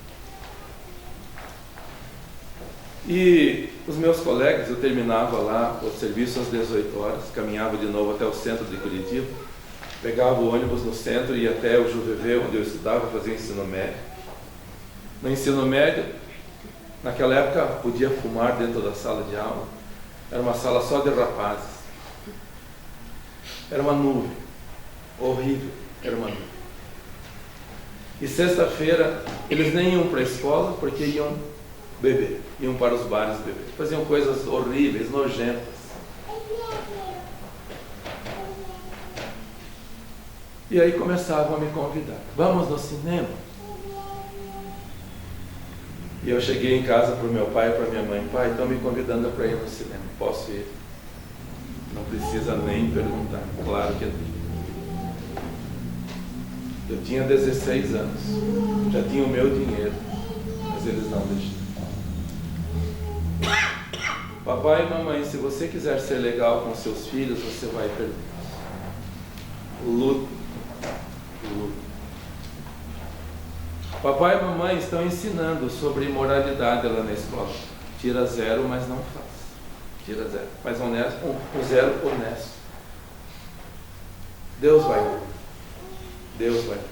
A: E os meus colegas, eu terminava lá o serviço às 18 horas, caminhava de novo até o centro de Curitiba, pegava o ônibus no centro e ia até o JUVV, onde eu estudava, fazia ensino médio. No ensino médio, naquela época, podia fumar dentro da sala de aula. Era uma sala só de rapazes. Era uma nuvem. Horrível. Era uma nuvem. E sexta-feira, eles nem iam para a escola, porque iam beber. Iam para os bares beber. Faziam coisas horríveis, nojentas. E aí começavam a me convidar. Vamos no cinema? E eu cheguei em casa para o meu pai e para minha mãe. Pai, estão me convidando para ir no cinema. Posso ir? Não precisa nem perguntar. Claro que eu tinha 16 anos. Já tinha o meu dinheiro. Mas eles não deixaram. Papai e mamãe, se você quiser ser legal com seus filhos, você vai perder. Luta. Papai e mamãe estão ensinando sobre imoralidade lá na escola. Tira 0, mas não faz. Tira 0. Mas honesto, um 0 honesto. Deus vai ver. Deus vai ver.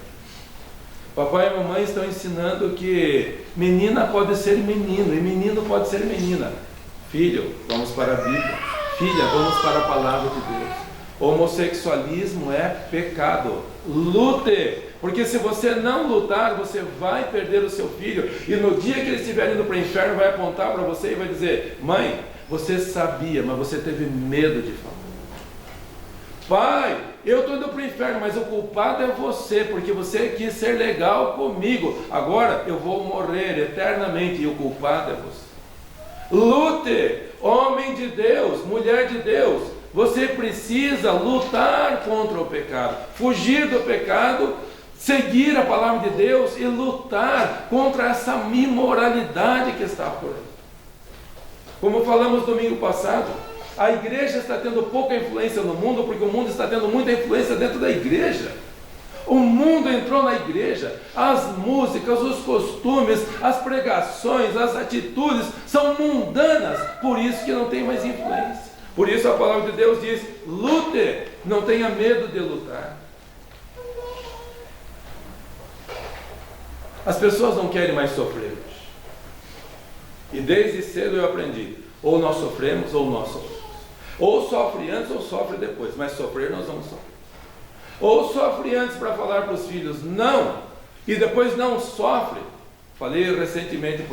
A: Papai e mamãe estão ensinando que menina pode ser menino e menino pode ser menina. Filho, vamos para a Bíblia. Filha, vamos para a palavra de Deus. Homossexualismo é pecado. Lute, porque se você não lutar, você vai perder o seu filho. E no dia que ele estiver indo para o inferno, vai apontar para você e vai dizer: mãe, você sabia, mas você teve medo de falar. Pai, eu estou indo para o inferno, mas o culpado é você, porque você quis ser legal comigo. Agora eu vou morrer eternamente e o culpado é você. Lute, homem de Deus, mulher de Deus. Você precisa lutar contra o pecado, fugir do pecado, seguir a palavra de Deus e lutar contra essa imoralidade que está por aí. Como falamos domingo passado, a igreja está tendo pouca influência no mundo, porque o mundo está tendo muita influência dentro da igreja. O mundo entrou na igreja, as músicas, os costumes, as pregações, as atitudes são mundanas, por isso que não tem mais influência. Por isso a palavra de Deus diz: lute, não tenha medo de lutar. As pessoas não querem mais sofrer hoje. E desde cedo eu aprendi: ou nós sofremos ou nós sofremos. Ou sofre antes ou sofre depois, mas sofrer nós vamos sofrer. Ou sofre antes para falar para os filhos não, e depois não sofre. Falei recentemente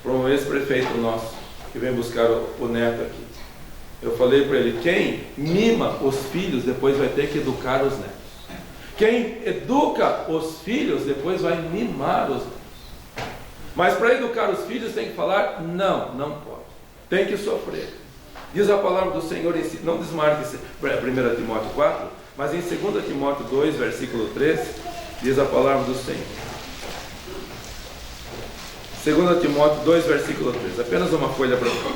A: para um ex-prefeito nosso, que vem buscar o neto aqui. Eu falei para ele: quem mima os filhos depois vai ter que educar os netos. Quem educa os filhos depois vai mimar os netos. Mas para educar os filhos tem que falar não, não pode. Tem que sofrer. Diz a palavra do Senhor, não desmarque 1 Timóteo 4, mas em 2 Timóteo 2, versículo 3, diz a palavra do Senhor. 2 Timóteo 2, versículo 3, apenas uma folha para fora.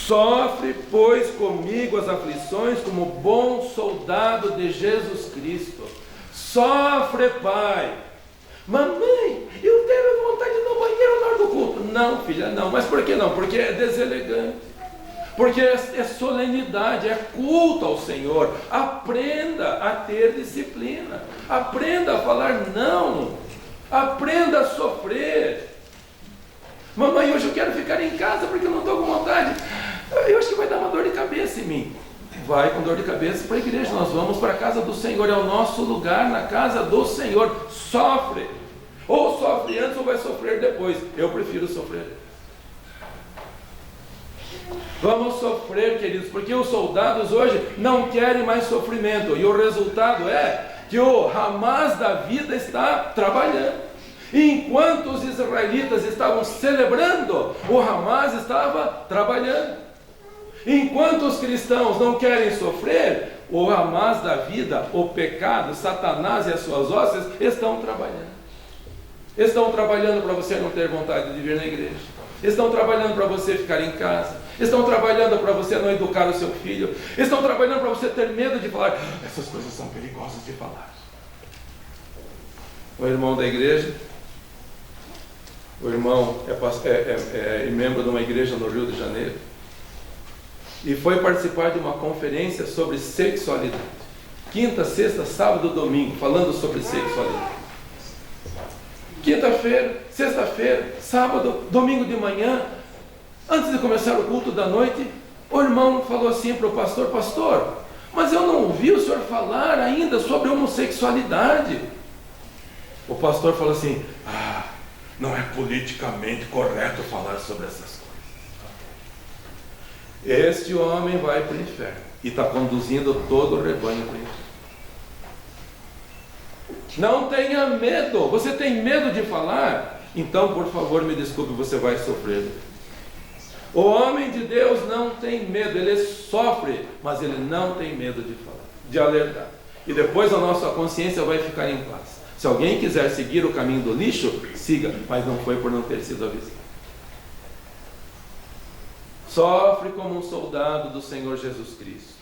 A: Sofre, pois, comigo as aflições como bom soldado de Jesus Cristo. Sofre, pai. Mamãe, eu tenho vontade de ir no banheiro na hora do culto. Não, filha, não. Mas por que não? Porque é deselegante. Porque é solenidade, é culto ao Senhor. Aprenda a ter disciplina. Aprenda a falar não. Aprenda a sofrer. Mamãe, hoje eu quero ficar em casa porque eu não estou com vontade. Eu acho que vai dar uma dor de cabeça em mim. Vai com dor de cabeça para a igreja. Nós vamos para a casa do Senhor. É o nosso lugar na casa do Senhor. Sofre. Ou sofre antes ou vai sofrer depois. Eu prefiro sofrer. Vamos sofrer, queridos, porque os soldados hoje não querem mais sofrimento. E o resultado é que o Hamas da vida está trabalhando. Enquanto os israelitas estavam celebrando, o Hamas estava trabalhando. Enquanto os cristãos não querem sofrer, o Hamas da vida, o pecado, Satanás e as suas hostes estão trabalhando. Estão trabalhando para você não ter vontade de vir na igreja. Estão trabalhando para você ficar em casa. Estão trabalhando para você não educar o seu filho. Estão trabalhando para você ter medo de falar. Essas coisas são perigosas de falar. O irmão da igreja, o irmão é membro de uma igreja no Rio de Janeiro e foi participar de uma conferência sobre sexualidade. Quinta, sexta, sábado, domingo, falando sobre sexualidade. Quinta-feira, sexta-feira, sábado, domingo de manhã, antes de começar o culto da noite, o irmão falou assim para o pastor: pastor, mas eu não ouvi o senhor falar ainda sobre homossexualidade. O pastor falou assim: não é politicamente correto falar sobre essas coisas. Este homem vai para o inferno e está conduzindo todo o rebanho para o inferno. Não tenha medo. Você tem medo de falar? Então, por favor, me desculpe, você vai sofrer. O homem de Deus não tem medo, ele sofre, mas ele não tem medo de falar, de alertar. E depois a nossa consciência vai ficar em paz. Se alguém quiser seguir o caminho do lixo, siga, mas não foi por não ter sido avisado. Sofre como um soldado do Senhor Jesus Cristo.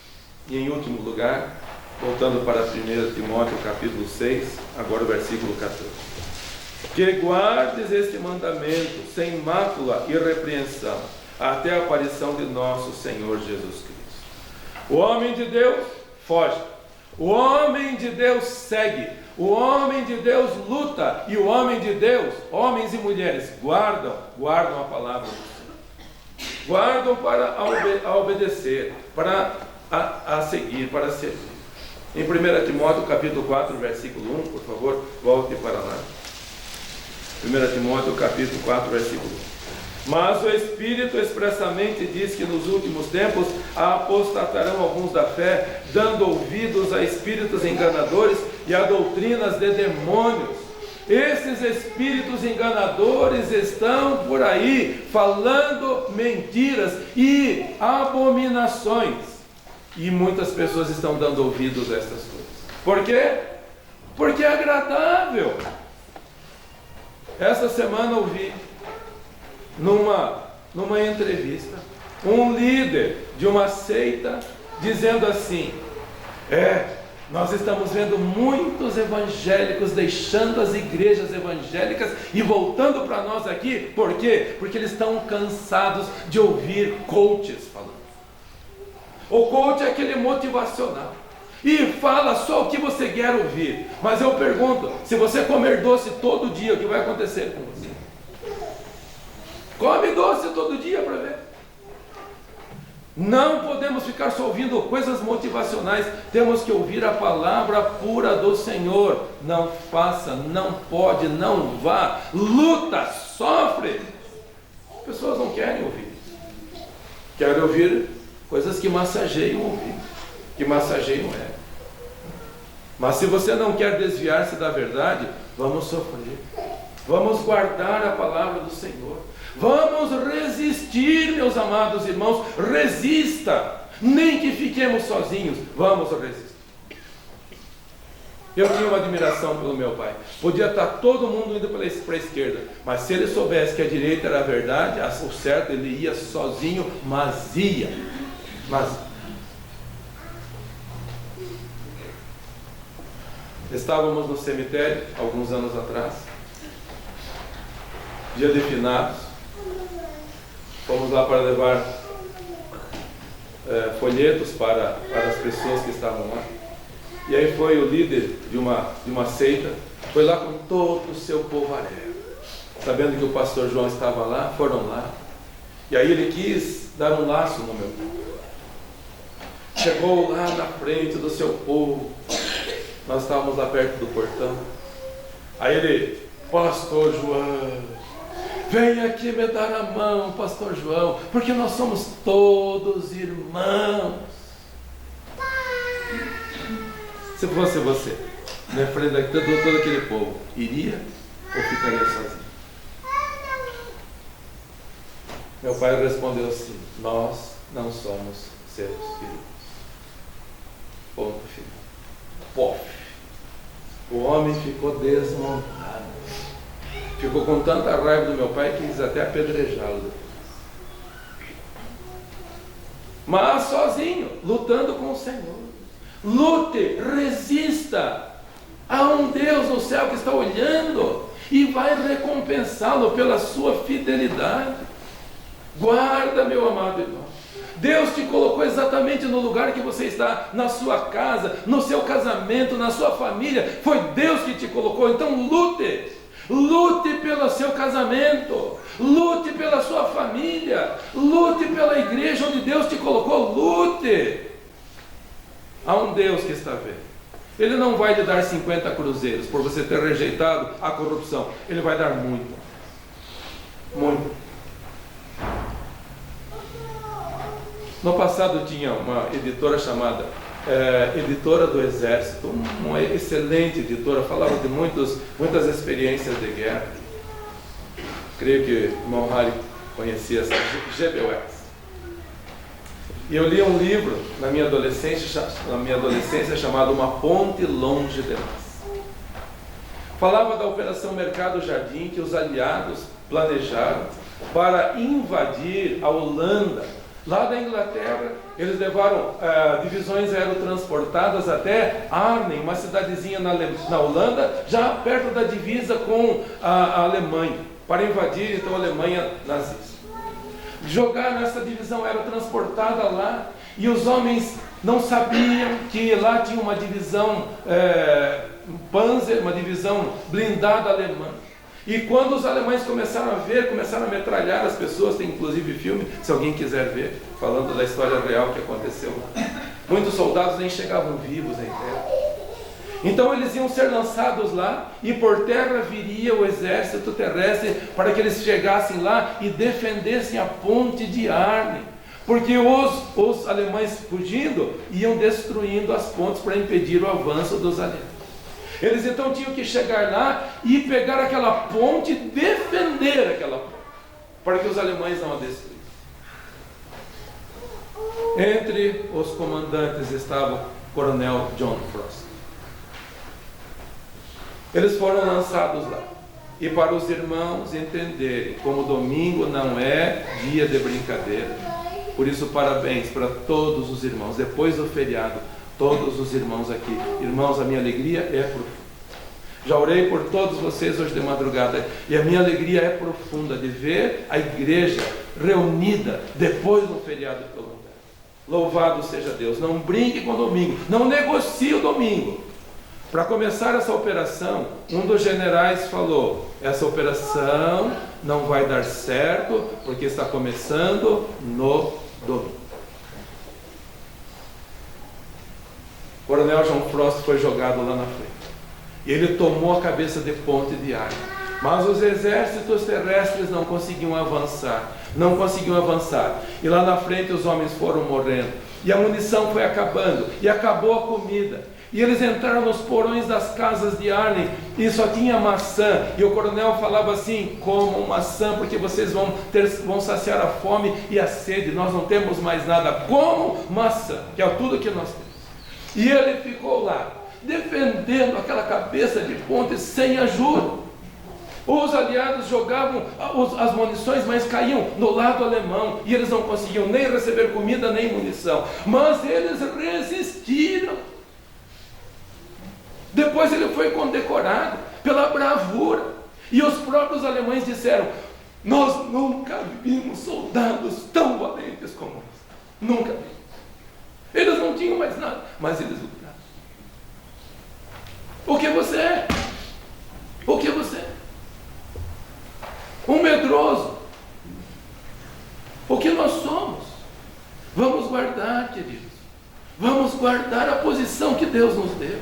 A: E em último lugar, voltando para 1 Timóteo capítulo 6, agora o versículo 14. Que guardes este mandamento sem mácula e repreensão, até a aparição de nosso Senhor Jesus Cristo. O homem de Deus foge. O homem de Deus segue. O homem de Deus luta. E o homem de Deus, homens e mulheres, guardam a palavra do Senhor. Guardam para obedecer, para a seguir, para servir. Em 1 Timóteo capítulo 4, versículo 1, por favor, volte para lá. 1 Timóteo capítulo 4, versículo 1. Mas o Espírito expressamente diz que nos últimos tempos apostatarão alguns da fé, dando ouvidos a espíritos enganadores e a doutrinas de demônios. Esses espíritos enganadores estão por aí falando mentiras e abominações. E muitas pessoas estão dando ouvidos a estas coisas. Por quê? Porque é agradável. Essa semana ouvi numa entrevista um líder de uma seita dizendo assim: nós estamos vendo muitos evangélicos deixando as igrejas evangélicas e voltando para nós aqui. Por quê? Porque eles estão cansados de ouvir coaches falando. O coach é aquele motivacional e fala só o que você quer ouvir. Mas eu pergunto, se você comer doce todo dia, o que vai acontecer com você? Come doce todo dia para ver. Não podemos ficar só ouvindo coisas motivacionais. Temos que ouvir a palavra pura do Senhor. Não faça, não pode, não vá. Luta, sofre. As pessoas não querem ouvir. Querem ouvir coisas que massageiam o ouvido, que massageiam o ego. Mas se você não quer desviar-se da verdade, vamos sofrer. Vamos guardar a palavra do Senhor. Vamos resistir, meus amados irmãos. Resista, nem que fiquemos sozinhos. Vamos resistir. Eu tinha uma admiração pelo meu pai. Podia estar todo mundo indo para a esquerda, mas se ele soubesse que a direita era a verdade, o certo, ele ia sozinho, mas ia. Estávamos no cemitério, alguns anos atrás, dia de finados. Fomos lá para levar folhetos para as pessoas que estavam lá. E aí foi o líder de uma seita, foi lá com todo o seu povaréu, sabendo que o pastor João estava lá, foram lá. E aí ele quis dar um laço no meu pai. Chegou lá na frente do seu povo, nós estávamos lá perto do portão. Aí ele, pastor João, vem aqui me dar a mão, pastor João, porque nós somos todos irmãos. Se fosse você, na frente de todo aquele povo, iria ou ficaria sozinho? Meu pai respondeu assim: nós não somos seus filhos. Ponto final. Pof. O homem ficou desmontado. Ficou com tanta raiva do meu pai que quis até apedrejá-lo. Mas sozinho, lutando com o Senhor. Lute, resista. Há um Deus no céu que está olhando e vai recompensá-lo pela sua fidelidade. Guarda, meu amado irmão. Deus te colocou exatamente no lugar que você está, na sua casa, no seu casamento, na sua família. Foi Deus que te colocou. Então lute. Lute pelo seu casamento, lute pela sua família, lute pela igreja onde Deus te colocou, lute. Há um Deus que está vendo. Ele não vai lhe dar 50 cruzeiros por você ter rejeitado a corrupção. Ele vai dar muito. Muito. No passado tinha uma editora chamada Editora do Exército, uma excelente editora, falava de muitas experiências de guerra. Creio que o irmão Harry conhecia essa GBUX. E eu li um livro na minha adolescência chamado Uma Ponte Longe Demais. Falava da Operação Mercado Jardim que os aliados planejaram para invadir a Holanda. Lá da Inglaterra, eles levaram divisões aerotransportadas até Arnhem, uma cidadezinha na Holanda, já perto da divisa com a Alemanha, para invadir então a Alemanha nazista. Jogaram essa divisão aerotransportada lá, e os homens não sabiam que lá tinha uma divisão Panzer, uma divisão blindada alemã. E quando os alemães começaram a metralhar as pessoas, tem inclusive filme, se alguém quiser ver, falando da história real que aconteceu lá. Muitos soldados nem chegavam vivos em terra. Então eles iam ser lançados lá, e por terra viria o exército terrestre para que eles chegassem lá e defendessem a ponte de Arnhem. Porque os alemães fugindo, iam destruindo as pontes para impedir o avanço dos alemães. Eles então tinham que chegar lá e pegar aquela ponte e defender aquela ponte, para que os alemães não a destruíssem. Entre os comandantes estava o coronel John Frost. Eles foram lançados lá. E para os irmãos entenderem como domingo não é dia de brincadeira. Por isso, parabéns para todos os irmãos. Depois do feriado, todos os irmãos aqui. Irmãos, a minha alegria é profunda. Já orei por todos vocês hoje de madrugada. E a minha alegria é profunda de ver a igreja reunida depois do feriado prolongado. Louvado seja Deus. Não brinque com o domingo. Não negocie o domingo. Para começar essa operação, um dos generais falou: essa operação não vai dar certo porque está começando no domingo. O coronel John Frost foi jogado lá na frente. E ele tomou a cabeça de ponte de Arnhem. Mas os exércitos terrestres não conseguiam avançar. E lá na frente os homens foram morrendo. E a munição foi acabando. E acabou a comida. E eles entraram nos porões das casas de Arnhem e só tinha maçã. E o coronel falava assim: comam maçã, porque vocês vão saciar a fome e a sede. Nós não temos mais nada. Comam maçã, que é tudo que nós temos. E ele ficou lá. defendendo aquela cabeça de ponte sem ajuda. Os aliados jogavam as munições, mas caíam no lado alemão, e eles não conseguiam nem receber comida nem munição, mas eles resistiram. Depois ele foi condecorado pela bravura, e os próprios alemães disseram: nós nunca vimos soldados tão valentes como eles, nunca vimos. Eles não tinham mais nada, mas eles lutaram. O que você é? O que você é? Um medroso. O que nós somos? Vamos guardar, queridos. Vamos guardar a posição que Deus nos deu.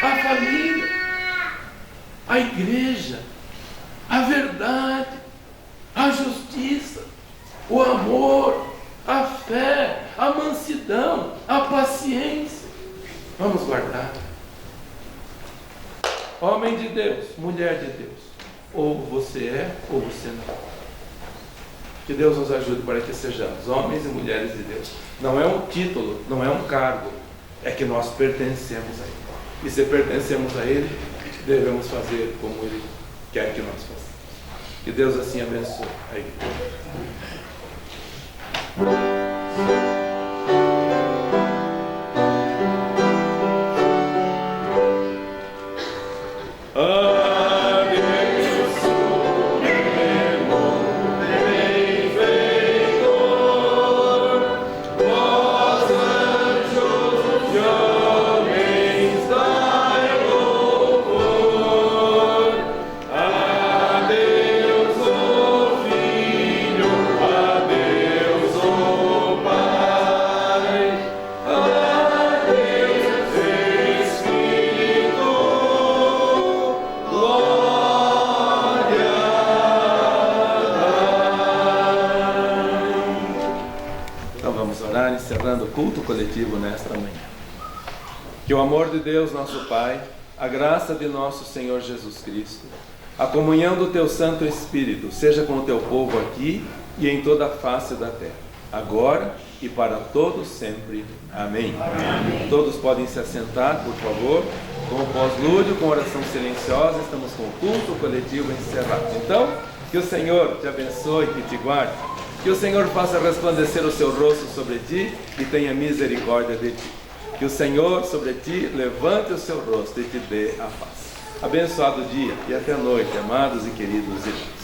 A: A família, a igreja, a verdade, a justiça, o amor, a fé, a mansidão, a paciência. Vamos guardar. Homem de Deus, mulher de Deus. Ou você é, ou você não. Que Deus nos ajude para que sejamos homens e mulheres de Deus. Não é um título, não é um cargo, é que nós pertencemos a Ele. E se pertencemos a Ele, devemos fazer como Ele quer que nós façamos. Que Deus assim abençoe a igreja. Encerrando o culto coletivo nesta manhã. Que o amor de Deus, nosso Pai, a graça de nosso Senhor Jesus Cristo, a comunhão do Teu Santo Espírito, seja com o Teu povo aqui e em toda a face da terra, agora e para todos sempre. Amém. Amém. Todos podem se assentar, por favor, com o pós-lúdio, com oração silenciosa. Estamos com o culto coletivo encerrado. Então, que o Senhor te abençoe, que te guarde. Que o Senhor faça resplandecer o seu rosto sobre ti e tenha misericórdia de ti. Que o Senhor sobre ti levante o seu rosto e te dê a paz. Abençoado dia e até a noite, amados e queridos irmãos.